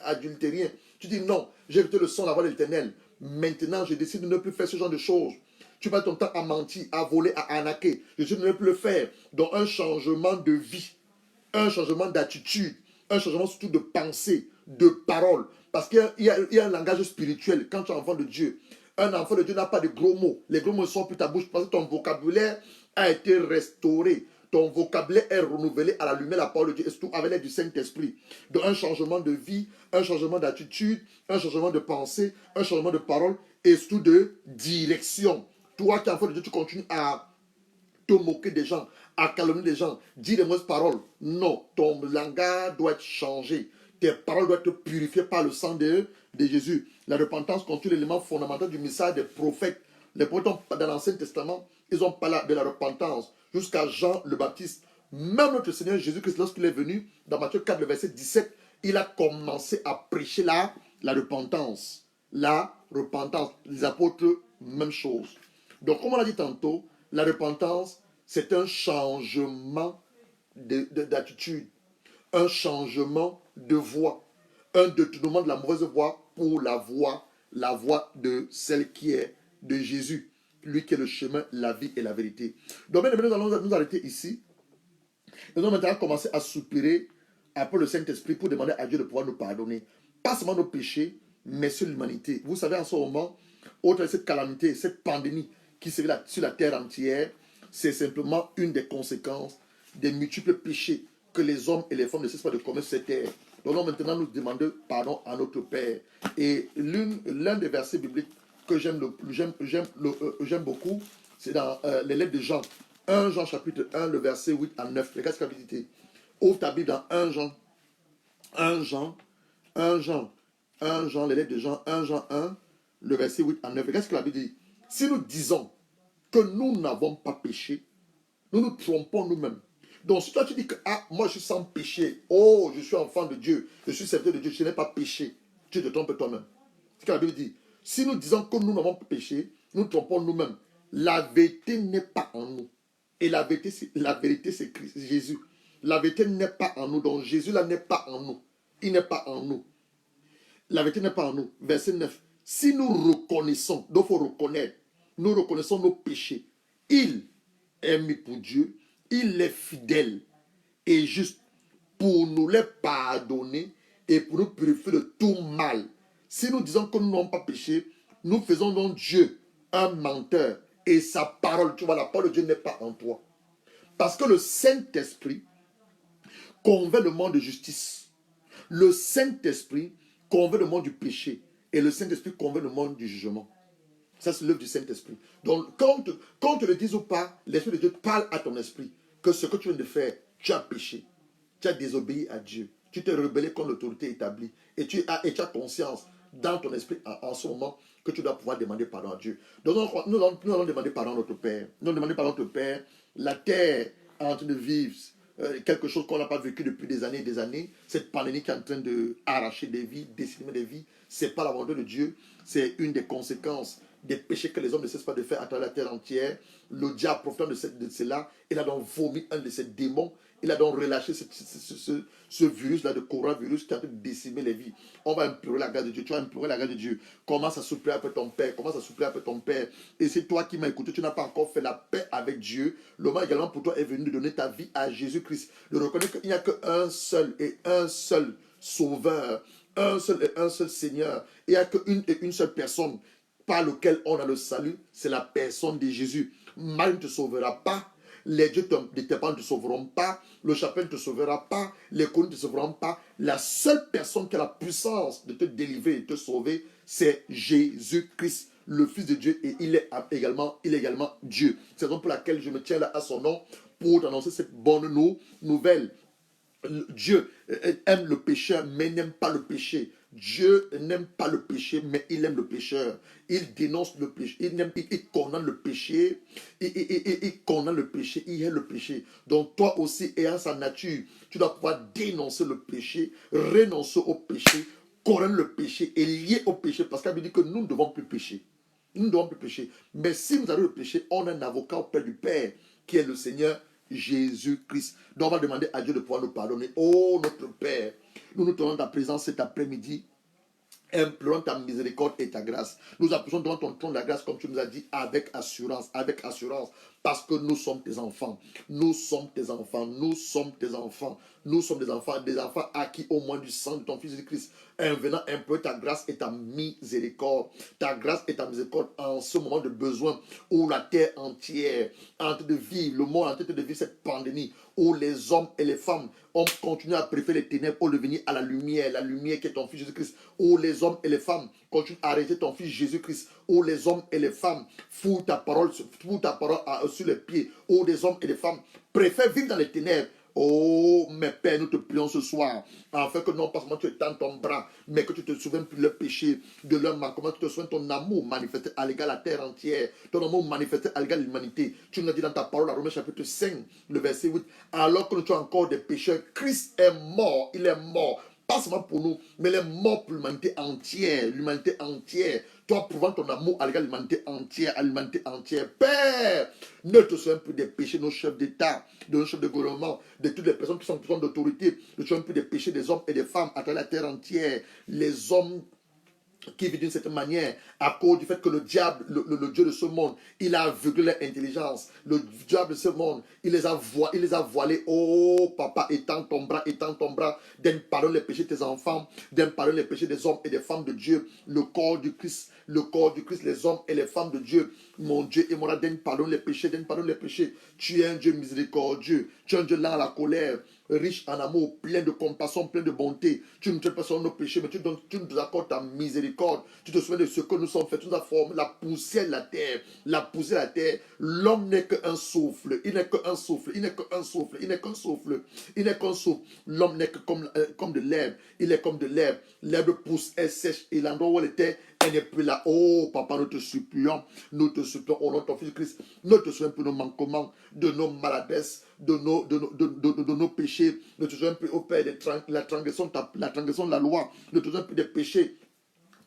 adultérien. Tu dis non, j'ai évité le sang, la voix de l'Éternel. Maintenant, je décide de ne plus faire ce genre de choses. Tu passes ton temps à mentir, à voler, à arnaquer. Je décide de ne plus le faire. Donc, un changement de vie, un changement d'attitude, un changement surtout de pensée, de parole. Parce qu'il y a un langage spirituel quand tu es enfant de Dieu. Un enfant de Dieu n'a pas de gros mots. Les gros mots ne sont plus ta bouche parce que ton vocabulaire a été restauré. Ton vocabulaire est renouvelé à la lumière de la parole de Dieu et surtout avec l'aide du Saint-Esprit. Donc un changement de vie, un changement d'attitude, un changement de pensée, un changement de parole et surtout de direction. Toi qui es enfant de Dieu, tu continues à te moquer des gens, à calomnier des gens, dire des mauvaises paroles. Non, ton langage doit être changé. Tes paroles doivent être purifiées par le sang de Jésus. La repentance constitue l'élément fondamental du message des prophètes. Les prophètes dans l'Ancien Testament, ils ont parlé de la repentance jusqu'à Jean le Baptiste. Même notre Seigneur Jésus-Christ, lorsqu'il est venu, dans Matthieu 4, le verset 17, il a commencé à prêcher la repentance. La repentance. Les apôtres, même chose. Donc, comme on l'a dit tantôt, la repentance, c'est un changement d'attitude, un changement de voie, un détournement de la mauvaise voie pour la voie de celle qui est de Jésus, lui qui est le chemin, la vie et la vérité. Donc, bien, nous allons nous arrêter ici. Nous allons maintenant commencer à soupirer après le Saint-Esprit pour demander à Dieu de pouvoir nous pardonner. Pas seulement nos péchés, mais sur l'humanité. Vous savez, en ce moment, autre cette calamité, cette pandémie qui se fait sur la terre entière, c'est simplement une des conséquences des multiples péchés que les hommes et les femmes ne cessent pas de commettre sur cette terre. Donc maintenant, nous demandons pardon à notre Père. Et l'un des versets bibliques que j'aime beaucoup, c'est dans les lettres de Jean. 1 Jean chapitre 1, le verset 8 à 9. Regarde ce qu'il a dit. Ouvre ta Bible dans 1 Jean, les lettres de Jean, 1 Jean 1, le verset 8 à 9. Regarde ce que la Bible dit. Si nous disons que nous n'avons pas péché, nous nous trompons nous-mêmes. Donc si toi tu dis que moi je suis sans péché, oh je suis enfant de Dieu, je suis serviteur de Dieu, je n'ai pas péché, tu te trompes toi-même. C'est ce que la Bible dit. Si nous disons que nous n'avons pas péché, nous nous trompons nous-mêmes. La vérité n'est pas en nous. Et la vérité c'est Christ, Jésus. La vérité n'est pas en nous. Donc Jésus là n'est pas en nous. Il n'est pas en nous. La vérité n'est pas en nous. Verset 9. Si nous reconnaissons, donc il faut reconnaître, nous reconnaissons nos péchés. Il est mis pour Dieu, il est fidèle et juste pour nous les pardonner et pour nous purifier de tout mal. Si nous disons que nous n'avons pas péché, nous faisons donc Dieu un menteur et sa parole, tu vois, la parole de Dieu n'est pas en toi. Parce que le Saint-Esprit convainc le monde de justice. Le Saint-Esprit convainc le monde du péché. Et le Saint-Esprit convainc le monde du jugement. Ça, c'est l'œuvre du Saint-Esprit. Donc, quand tu le dis ou pas, l'Esprit de Dieu parle à ton esprit que ce que tu viens de faire, tu as péché. Tu as désobéi à Dieu. Tu t'es rebellé contre l'autorité établie. Et tu as conscience dans ton esprit en ce moment que tu dois pouvoir demander pardon à Dieu. Donc, nous allons demander pardon à notre Père. Nous allons demander pardon à notre Père. La terre est en train de vivre quelque chose qu'on n'a pas vécu depuis des années et des années. Cette pandémie qui est en train d'arracher des vies, décimer des vies. Ce n'est pas la volonté de Dieu. C'est une des conséquences des péchés que les hommes ne cessent pas de faire à travers la terre entière. Le diable, profitant de cela, il a donc vomi un de ses démons. Il a donc relâché ce virus-là, de coronavirus qui a décimé les vies. On va implorer la grâce de Dieu. Tu vas implorer la grâce de Dieu. Commence à souffler un peu ton Père. Commence à souffler un peu ton Père. Et c'est toi qui m'as écouté. Tu n'as pas encore fait la paix avec Dieu. Le moment également pour toi est venu de donner ta vie à Jésus-Christ. De reconnaître qu'il n'y a qu'un seul et un seul Sauveur. Un seul et un seul Seigneur. Il n'y a qu'une et une seule personne par lequel on a le salut. C'est la personne de Jésus. Mal ne te sauvera pas. Les dieux de tes parents ne te sauveront pas. Le chapelet ne te sauvera pas. Les collines ne te sauveront pas. La seule personne qui a la puissance de te délivrer et de te sauver, c'est Jésus-Christ, le Fils de Dieu. Et il est également Dieu. C'est la raison pour laquelle je me tiens là à son nom pour t'annoncer cette bonne nouvelle. Dieu aime le pécheur, mais n'aime pas le péché. Dieu n'aime pas le péché, mais il aime le pécheur. Il dénonce le péché, il condamne le péché, il condamne le péché, il hait le péché. Donc toi aussi, ayant sa nature, tu dois pouvoir dénoncer le péché, renoncer au péché, condamner le péché et lier au péché, parce qu'elle dit que nous ne devons plus pécher. Nous ne devons plus pécher. Mais si nous avons le péché, on a un avocat auprès du Père, qui est le Seigneur Jésus-Christ. Donc on va demander à Dieu de pouvoir nous pardonner. Oh notre Père, nous nous tenons ta présence cet après-midi. Implorons ta miséricorde et ta grâce. Nous approchons devant ton trône de la grâce, comme tu nous as dit, avec assurance, parce que nous sommes tes enfants. Nous sommes tes enfants, nous sommes tes enfants. Nous sommes des enfants acquis au moins du sang de ton Fils Jésus-Christ. Venant implorer ta grâce et ta miséricorde. Ta grâce et ta miséricorde en ce moment de besoin où la terre entière est en train de vivre, le monde est en train de vivre cette pandémie, où les hommes et les femmes ont continué à préférer les ténèbres au devenir à la lumière qui est ton Fils Jésus-Christ, où les hommes et les femmes continuent à arrêter ton Fils Jésus-Christ, où les hommes et les femmes foutent ta parole sur les pieds, où les hommes et les femmes préfèrent vivre dans les ténèbres. Oh, mes pères, nous te prions ce soir, afin que non pas seulement tu étends ton bras, mais que tu te souviennes de leur péché, de leur manquement, tu te souviens de ton amour manifesté à l'égard de la terre entière, ton amour manifesté à l'égard de l'humanité. Tu nous as dit dans ta parole, à Romains chapitre 5, le verset 8, alors que nous sommes encore des pécheurs, Christ est mort, il est mort. Pas seulement pour nous, mais il est mort pour l'humanité entière. L'humanité entière. Toi, prouvant ton amour à l'égard de l'humanité entière. Père, ne te souviens plus des péchés de nos chefs d'État, de nos chefs de gouvernement, de toutes les personnes qui sont en position d'autorité. Ne te souviens plus des péchés des hommes et des femmes à travers la terre entière. Les hommes qui vit d'une certaine manière à cause du fait que le diable, le Dieu de ce monde, il a aveuglé leur intelligence. Le diable de ce monde, il les a voilés. Oh papa, étends ton bras, donne pardonne les péchés de tes enfants, donne pardonne les péchés des hommes et des femmes de Dieu. Le corps du Christ, les hommes et les femmes de Dieu. Mon Dieu et mon Dieu, donne pardonne les péchés. Tu es un Dieu miséricordieux, tu es un Dieu lent à la colère, riche en amour, plein de compassion, plein de bonté. Tu ne traites pas sur nos péchés, mais tu nous accordes ta miséricorde. Tu te souviens de ce que nous sommes faits. Tu nous as formé la poussière de la terre. L'homme n'est qu'un souffle. Il n'est qu'un souffle. L'homme n'est que comme de l'herbe. Il est comme de l'herbe. L'herbe pousse, elle sèche. Et l'endroit où elle était, elle n'est plus là. Oh, papa, nous te supplions, au nom de ton Fils Christ, ne te souviens plus de nos manquements, de nos maladresses, de nos péchés. Ne te souviens plus, au Père, de la transgression de la loi. Ne te souviens plus des péchés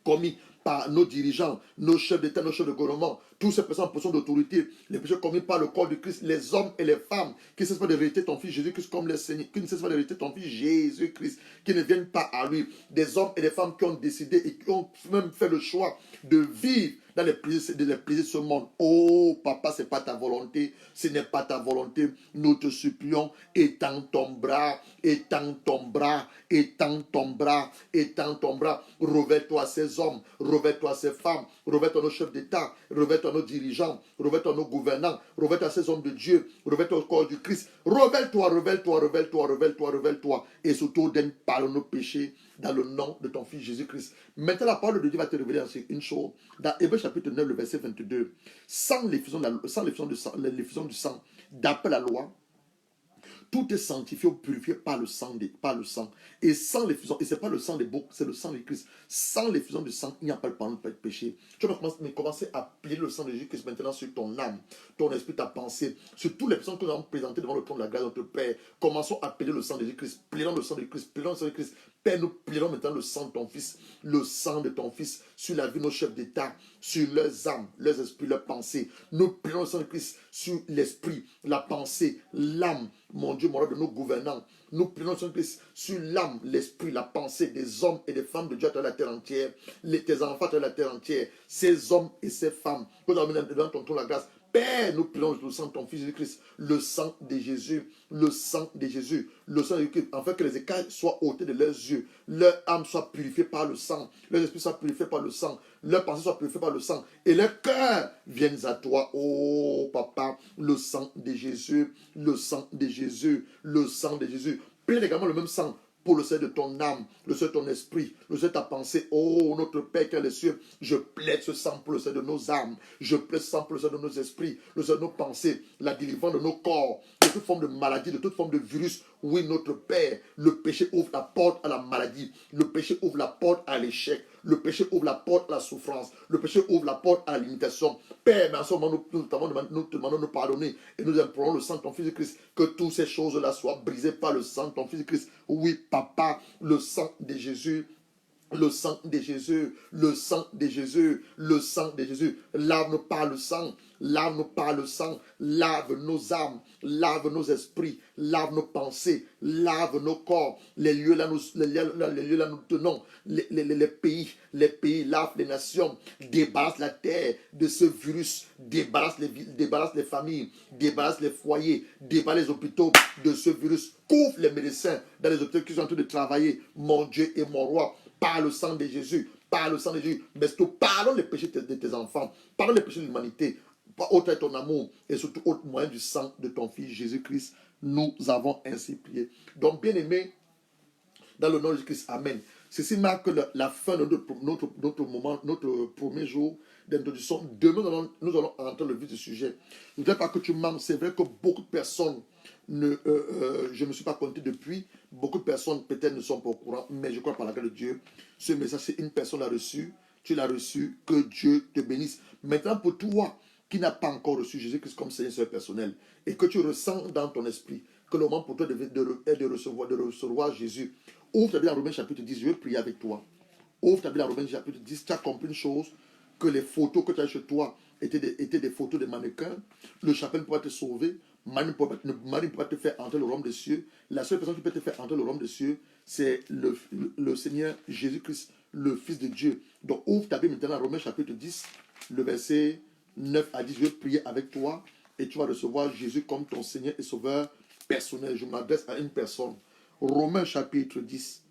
commis par nos dirigeants, nos chefs d'État, nos chefs de gouvernement, tous ces personnes en position d'autorité, les péchés commis par le corps du Christ, les hommes et les femmes qui ne cessent pas de hériter ton Fils Jésus-Christ comme les seigneurs, qui ne cessent pas de hériter ton Fils Jésus-Christ, qui ne viennent pas à lui, des hommes et des femmes qui ont décidé et qui ont même fait le choix de vivre dans les plaisirs de ce monde. Oh, papa, ce n'est pas ta volonté. Ce n'est pas ta volonté. Nous te supplions, étends ton bras, étends ton bras, étends ton bras, étends ton bras. Revêt-toi à ces hommes, revêt-toi à ces femmes, revêt-toi à nos chefs d'État, revêt-toi à nos dirigeants, revêt-toi à nos gouvernants, revêt-toi à ces hommes de Dieu, revêt-toi au corps du Christ. Revêt-toi, revêt-toi, revêt-toi, revêt-toi, revêt-toi. Et surtout, donne pardon nos péchés dans le nom de ton Fils Jésus-Christ. Maintenant, la parole de Dieu va te révéler une chose. Dans Hébreux chapitre 9, le verset 22, sans l'effusion du sang, d'après la loi, tout est sanctifié ou purifié par le sang. Et sans l'effusion, et ce n'est pas le sang des boucs, c'est le sang de Christ. Sans l'effusion du sang, il n'y a pas le pardon de péché. Tu vas commencer à plier le sang de Jésus-Christ maintenant sur ton âme, ton esprit, ta pensée, sur toutes les personnes que nous avons présentées devant le trône de la grâce de notre Père. Commençons à plier le sang de Jésus-Christ. Plions le sang de Christ, plions le sang de Christ. Père, nous plions maintenant le sang de ton Fils, le sang de ton Fils, sur la vie de nos chefs d'État, sur leurs âmes, leurs esprits, leurs pensées. Nous plions le sang de Christ sur l'esprit, la pensée, l'âme, mon Dieu, mon roi, de nos gouvernants. Nous plions le sang de Christ sur l'âme, l'esprit, la pensée des hommes et des femmes de Dieu à travers la terre entière, tes enfants à travers la terre entière, ces hommes et ces femmes que nous avons mis devant ton trône la grâce. Père, nous plions le sang de ton Fils Jésus-Christ, le sang de Jésus, le sang de Jésus, le sang de Jésus, afin que les écailles soient ôtées de leurs yeux, leur âme soit purifiée par le sang, leur esprit soit purifié par le sang, leur pensée soit purifiée par le sang, et leur cœur viennent à toi. Oh, papa, le sang de Jésus, le sang de Jésus, le sang de Jésus. Plaide également le même sang pour le salut de ton âme, le salut de ton esprit, le salut de ta pensée. Oh, notre Père qui est dans les cieux, je plaide ce sang pour le salut de nos âmes, je plaide ce sang pour le salut de nos esprits, le salut de nos pensées, la délivrance de nos corps, de toute forme de maladie, de toute forme de virus. Oui, notre Père, le péché ouvre la porte à la maladie, le péché ouvre la porte à l'échec, le péché ouvre la porte à la souffrance, le péché ouvre la porte à la limitation. Père, mais en ce moment, nous te demandons de nous pardonner et nous implorons le sang de ton Fils Christ, que toutes ces choses-là soient brisées par le sang de ton Fils Christ. Oui, papa, le sang de Jésus, le sang de Jésus, le sang de Jésus, le sang de Jésus. Lave-nous par le sang, lave-nous par le sang, lave nos âmes, lave nos esprits, lave nos pensées, lave nos corps. Les lieux là, nous tenons, les pays, lave les nations, débarrasse la terre de ce virus, débarrasse les familles, débarrasse les foyers, débarrasse les hôpitaux de ce virus. Couvre les médecins dans les hôpitaux qui sont en train de travailler, mon Dieu et mon roi. Par le sang de Jésus, par le sang de Jésus, mais surtout pardonne les péchés de tes enfants, pardonne les péchés de l'humanité, autre ton amour et surtout autre moyen du sang de ton Fils Jésus-Christ. Nous avons ainsi prié. Donc, bien aimé, dans le nom de Jésus-Christ, Amen. Ceci marque la fin de notre moment, notre premier jour d'introduction. Demain, nous allons entrer le vif du sujet. Je ne voudrais pas que tu manques. C'est vrai que beaucoup de personnes, je ne me suis pas compté depuis, beaucoup de personnes peut-être ne sont pas au courant, mais je crois par la grâce de Dieu, ce message, c'est une personne l'a reçu, tu l'as reçu, que Dieu te bénisse. Maintenant, pour toi qui n'as pas encore reçu Jésus-Christ comme Seigneur personnel, et que tu ressens dans ton esprit que le moment pour toi est de recevoir Jésus, ouvre ta Bible en Romains chapitre 10, je vais prier avec toi. Ouvre ta Bible en Romains chapitre 10, tu as compris une chose, que les photos que tu as chez toi étaient des photos de mannequins. Le chapelet ne peut pas te sauver. Marie ne peut pas te faire entrer le royaume des cieux. La seule personne qui peut te faire entrer le royaume des cieux, c'est le Seigneur Jésus-Christ, le Fils de Dieu. Donc ouvre ta Bible maintenant, Romains chapitre 10, le verset 9 à 10. Je vais prier avec toi et tu vas recevoir Jésus comme ton Seigneur et Sauveur personnel. Je m'adresse à une personne. Romains chapitre 10,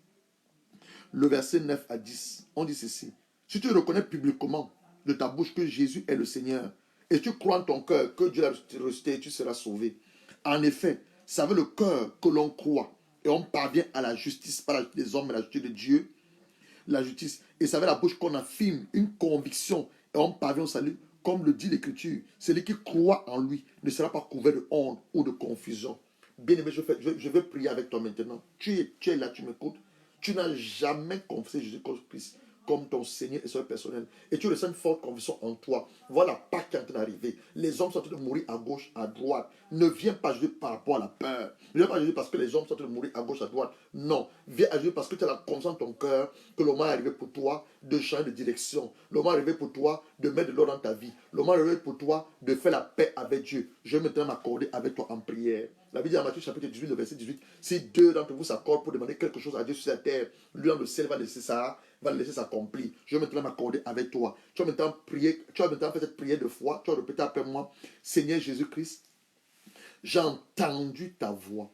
le verset 9 à 10. On dit ceci. Si tu reconnais publiquement de ta bouche que Jésus est le Seigneur, et tu crois en ton cœur que Dieu l'a ressuscité, tu seras sauvé. En effet, c'est avec le cœur que l'on croit, et on parvient à la justice, par la justice des hommes et la justice de Dieu, la justice. Et c'est avec la bouche qu'on affirme une conviction, et on parvient au salut, comme le dit l'Écriture. Celui qui croit en lui ne sera pas couvert de honte ou de confusion. Bien-aimé, je vais prier avec toi maintenant. Tu es là, tu m'écoutes. Tu n'as jamais confessé Jésus-Christ comme ton Seigneur et Sauveur personnel. Et tu ressens une forte conviction en toi. Voilà Pâques qui est en train d'arriver. Les hommes sont en train de mourir à gauche, à droite. Ne viens pas à Jésus par rapport à la peur. Ne viens pas à Jésus parce que les hommes sont en train de mourir à gauche, à droite. Non. Viens à Jésus parce que tu as la confiance dans ton cœur que le moment est arrivé pour toi de changer de direction. Le moment est arrivé pour toi de mettre de l'ordre dans ta vie. Le moment est arrivé pour toi de faire la paix avec Dieu. Je vais maintenant m'accorder avec toi en prière. La Bible dit en Matthieu chapitre 18, le verset 18, si deux d'entre vous s'accordent pour demander quelque chose à Dieu sur la terre, lui dans le ciel va laisser ça va laisser s'accomplir. Je vais maintenant m'accorder avec toi. Tu vas maintenant prier, tu vas maintenant faire cette prière de foi. Tu vas répéter après moi, Seigneur Jésus-Christ, j'ai entendu ta voix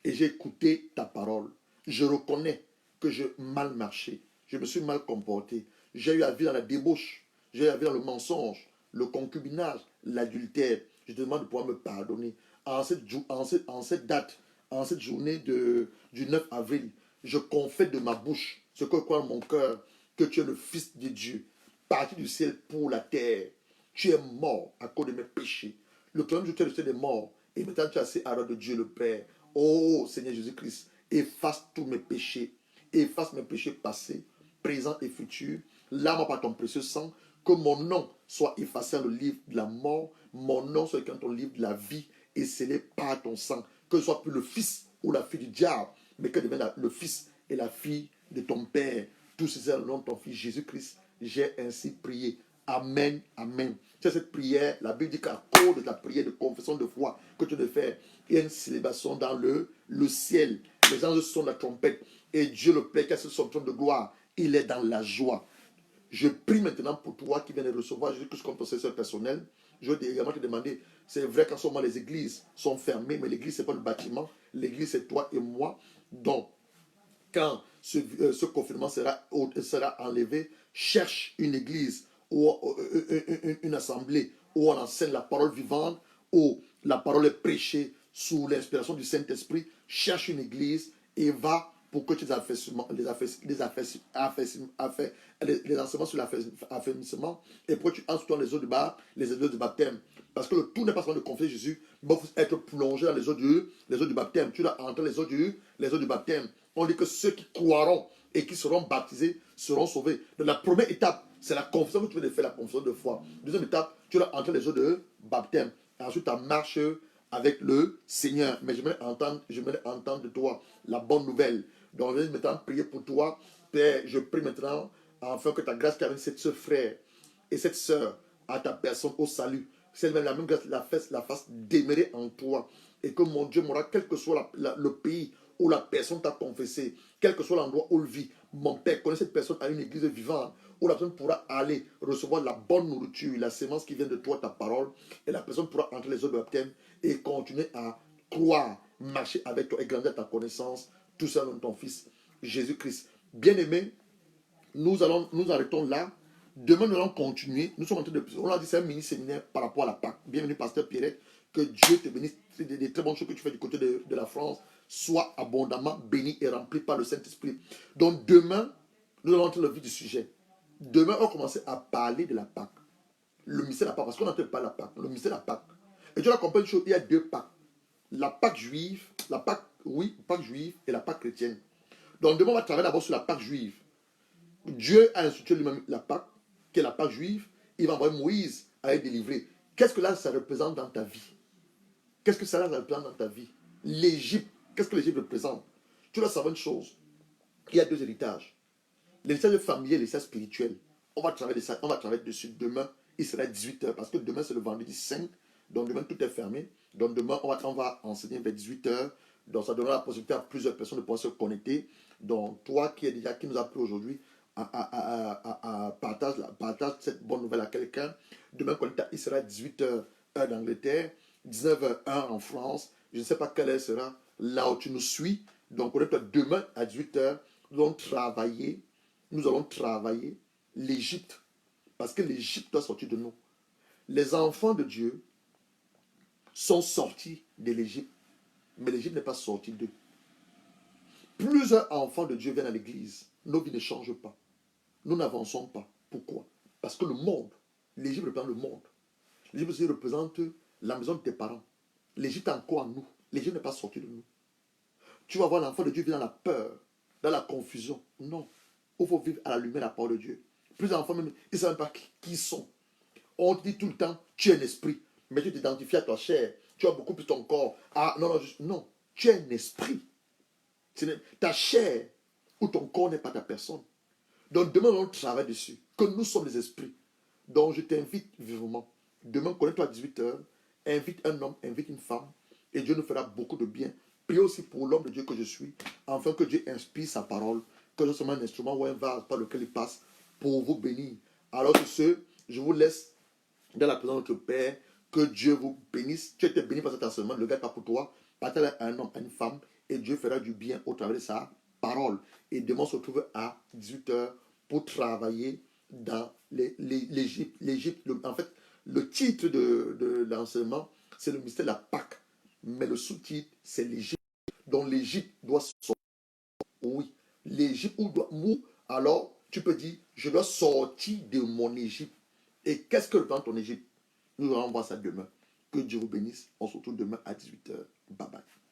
et j'ai écouté ta parole. Je reconnais que j'ai mal marché. Je me suis mal comporté. J'ai eu à vivre dans la débauche. J'ai eu à vivre dans le mensonge, le concubinage, l'adultère. Je te demande de pouvoir me pardonner. En cette date, en cette journée du 9 avril, je confesse de ma bouche ce que je crois dans mon cœur, que tu es le Fils de Dieu, parti du ciel pour la terre. Tu es mort à cause de mes péchés. Le problème, tu es le ciel des morts. Et maintenant, tu es assis à l'heure de Dieu le Père. Oh Seigneur Jésus-Christ, efface tous mes péchés. Efface mes péchés passés, présents et futurs. Lave-moi par ton précieux sang. Que mon nom soit effacé dans le livre de la mort. Mon nom soit écrit dans ton livre de la vie et scellé par ton sang. Que je ne sois plus le fils ou la fille du diable, mais que devienne le fils et la fille de ton Père. Tout ceci dans le nom de ton Fils Jésus-Christ. J'ai ainsi prié. Amen, amen. C'est cette prière, la Bible dit qu'à cause de ta prière de confession de foi que tu devais faire, il y a une célébration dans le ciel. Les anges sont la trompette. Et Dieu le Père, qui a son trône de gloire, il est dans la joie. Je prie maintenant pour toi qui viens de recevoir Jésus-Christ comme ton Seigneur personnel. Je veux également te demander, c'est vrai qu'en ce moment les églises sont fermées, mais l'église, ce n'est pas le bâtiment. L'église, c'est toi et moi. Donc, quand ce confinement sera enlevé, cherche une église ou une assemblée où on enseigne la parole vivante, où la parole est prêchée sous l'inspiration du Saint-Esprit. Cherche une église et va pour que tu les enseignements sur l'affermissement et pour que tu entres dans les eaux de baptême. Parce que le tout n'est pas seulement de confier Jésus, mais il faut être plongé dans les eaux du baptême. Tu dois entrer les eaux du baptême. On dit que ceux qui croiront et qui seront baptisés seront sauvés. Donc la première étape, c'est la confession que tu veux faire, la confession de foi. Deuxième étape, tu dois entrer les eaux de baptême. Et ensuite, ta marche avec le Seigneur. Mais je vais entendre de toi la bonne nouvelle. Donc, je vais maintenant prier pour toi. Père, je prie maintenant afin que ta grâce termine ce frère et cette sœur à ta personne au salut. C'est même la même grâce la fasse demeurer en toi. Et que mon Dieu m'aura, quel que soit le pays où la personne t'a confessé, quel que soit l'endroit où il vit, mon Père connaît cette personne à une église vivante, où la personne pourra aller recevoir la bonne nourriture, la sémence qui vient de toi, ta parole, et la personne pourra entrer les eaux de baptême et continuer à croire, marcher avec toi et grandir ta connaissance, tout ça dans ton Fils Jésus-Christ. Bien-aimé, nous arrêtons là. Demain, nous allons continuer. Nous sommes en train de... On a dit c'est un mini-séminaire par rapport à la Pâque. Bienvenue, Pasteur Pierret. Que Dieu te bénisse. Des très bonnes choses que tu fais du côté de la France. Sois abondamment béni et rempli par le Saint-Esprit. Donc demain, nous allons entrer dans le vif du sujet. Demain, on va commencer à parler de la Pâque. Le mystère de la Pâque. Parce qu'on n'entend pas la Pâque. Le mystère de la Pâque. Et tu vas comprendre une chose. Il y a deux Pâques. La Pâque juive, Pâque juive et la Pâque chrétienne. Donc demain, on va travailler d'abord sur la Pâque juive. Dieu a institué lui-même la Pâque, qui est la Pâque juive. Il va envoyer Moïse à être délivré. Qu'est-ce que là, ça représente dans ta vie? Qu'est-ce que ça représente dans ta vie? L'Égypte, qu'est-ce que l'Égypte représente? Tu dois savoir une chose. Il y a deux héritages. L'héritage familier et l'héritage spirituel. On va travailler dessus demain. Il sera 18h parce que demain, c'est le vendredi 5. Donc demain, tout est fermé. Donc demain, on va enseigner vers 18h. Donc ça donnera la possibilité à plusieurs personnes de pouvoir se connecter. Donc toi qui nous a pris aujourd'hui, partage cette bonne nouvelle à quelqu'un. Demain, il sera 18h heure d'Angleterre, 19h1 en France. Je ne sais pas quelle heure sera là où tu nous suis. Donc demain à 18h, nous allons travailler l'Égypte. Parce que l'Égypte doit sortir de nous. Les enfants de Dieu sont sortis de l'Égypte. Mais l'Égypte n'est pas sortie d'eux. Plusieurs enfants de Dieu viennent à l'église. Nos vies ne changent pas. Nous n'avançons pas. Pourquoi? Parce que le monde, l'Égypte représente le monde. L'Égypte aussi représente la maison de tes parents. L'Égypte est encore en nous. L'Égypte n'est pas sortie de nous. Tu vas voir l'enfant de Dieu vivre dans la peur, dans la confusion. Non. Il faut vivre à la lumière de la parole de Dieu. Plusieurs enfants, même, ils ne savent pas qui ils sont. On te dit tout le temps, tu es un esprit. Mais tu t'identifies à ta chair. Tu as beaucoup plus ton corps. Ah, non. Tu es un esprit. Ta chair ou ton corps n'est pas ta personne. Donc demain, on travaille dessus. Que nous sommes des esprits. Donc je t'invite vivement. Demain, connais-toi à 18h. Invite un homme, invite une femme. Et Dieu nous fera beaucoup de bien. Prie aussi pour l'homme de Dieu que je suis. Afin que Dieu inspire sa parole que ce soit un instrument ou un vase par lequel il passe pour vous bénir. Alors sur ce, je vous laisse dans la présence de notre Père. Que Dieu vous bénisse. Tu étais béni par cet enseignement. Ne le garde pas pour toi. Partage à un homme, à une femme. Et Dieu fera du bien au travers de sa parole. Et demain, on se retrouve à 18h pour travailler dans l'Égypte. L'Égypte, en fait, le titre de l'enseignement, c'est le mystère de la Pâque. Mais le sous-titre, c'est l'Égypte. Donc l'Égypte doit sortir. Oui. L'Égypte, où alors tu peux dire, je dois sortir de mon Égypte. Et qu'est-ce que dans ton Égypte? Nous allons voir ça demain. Que Dieu vous bénisse. On se retrouve demain à 18h. Bye bye.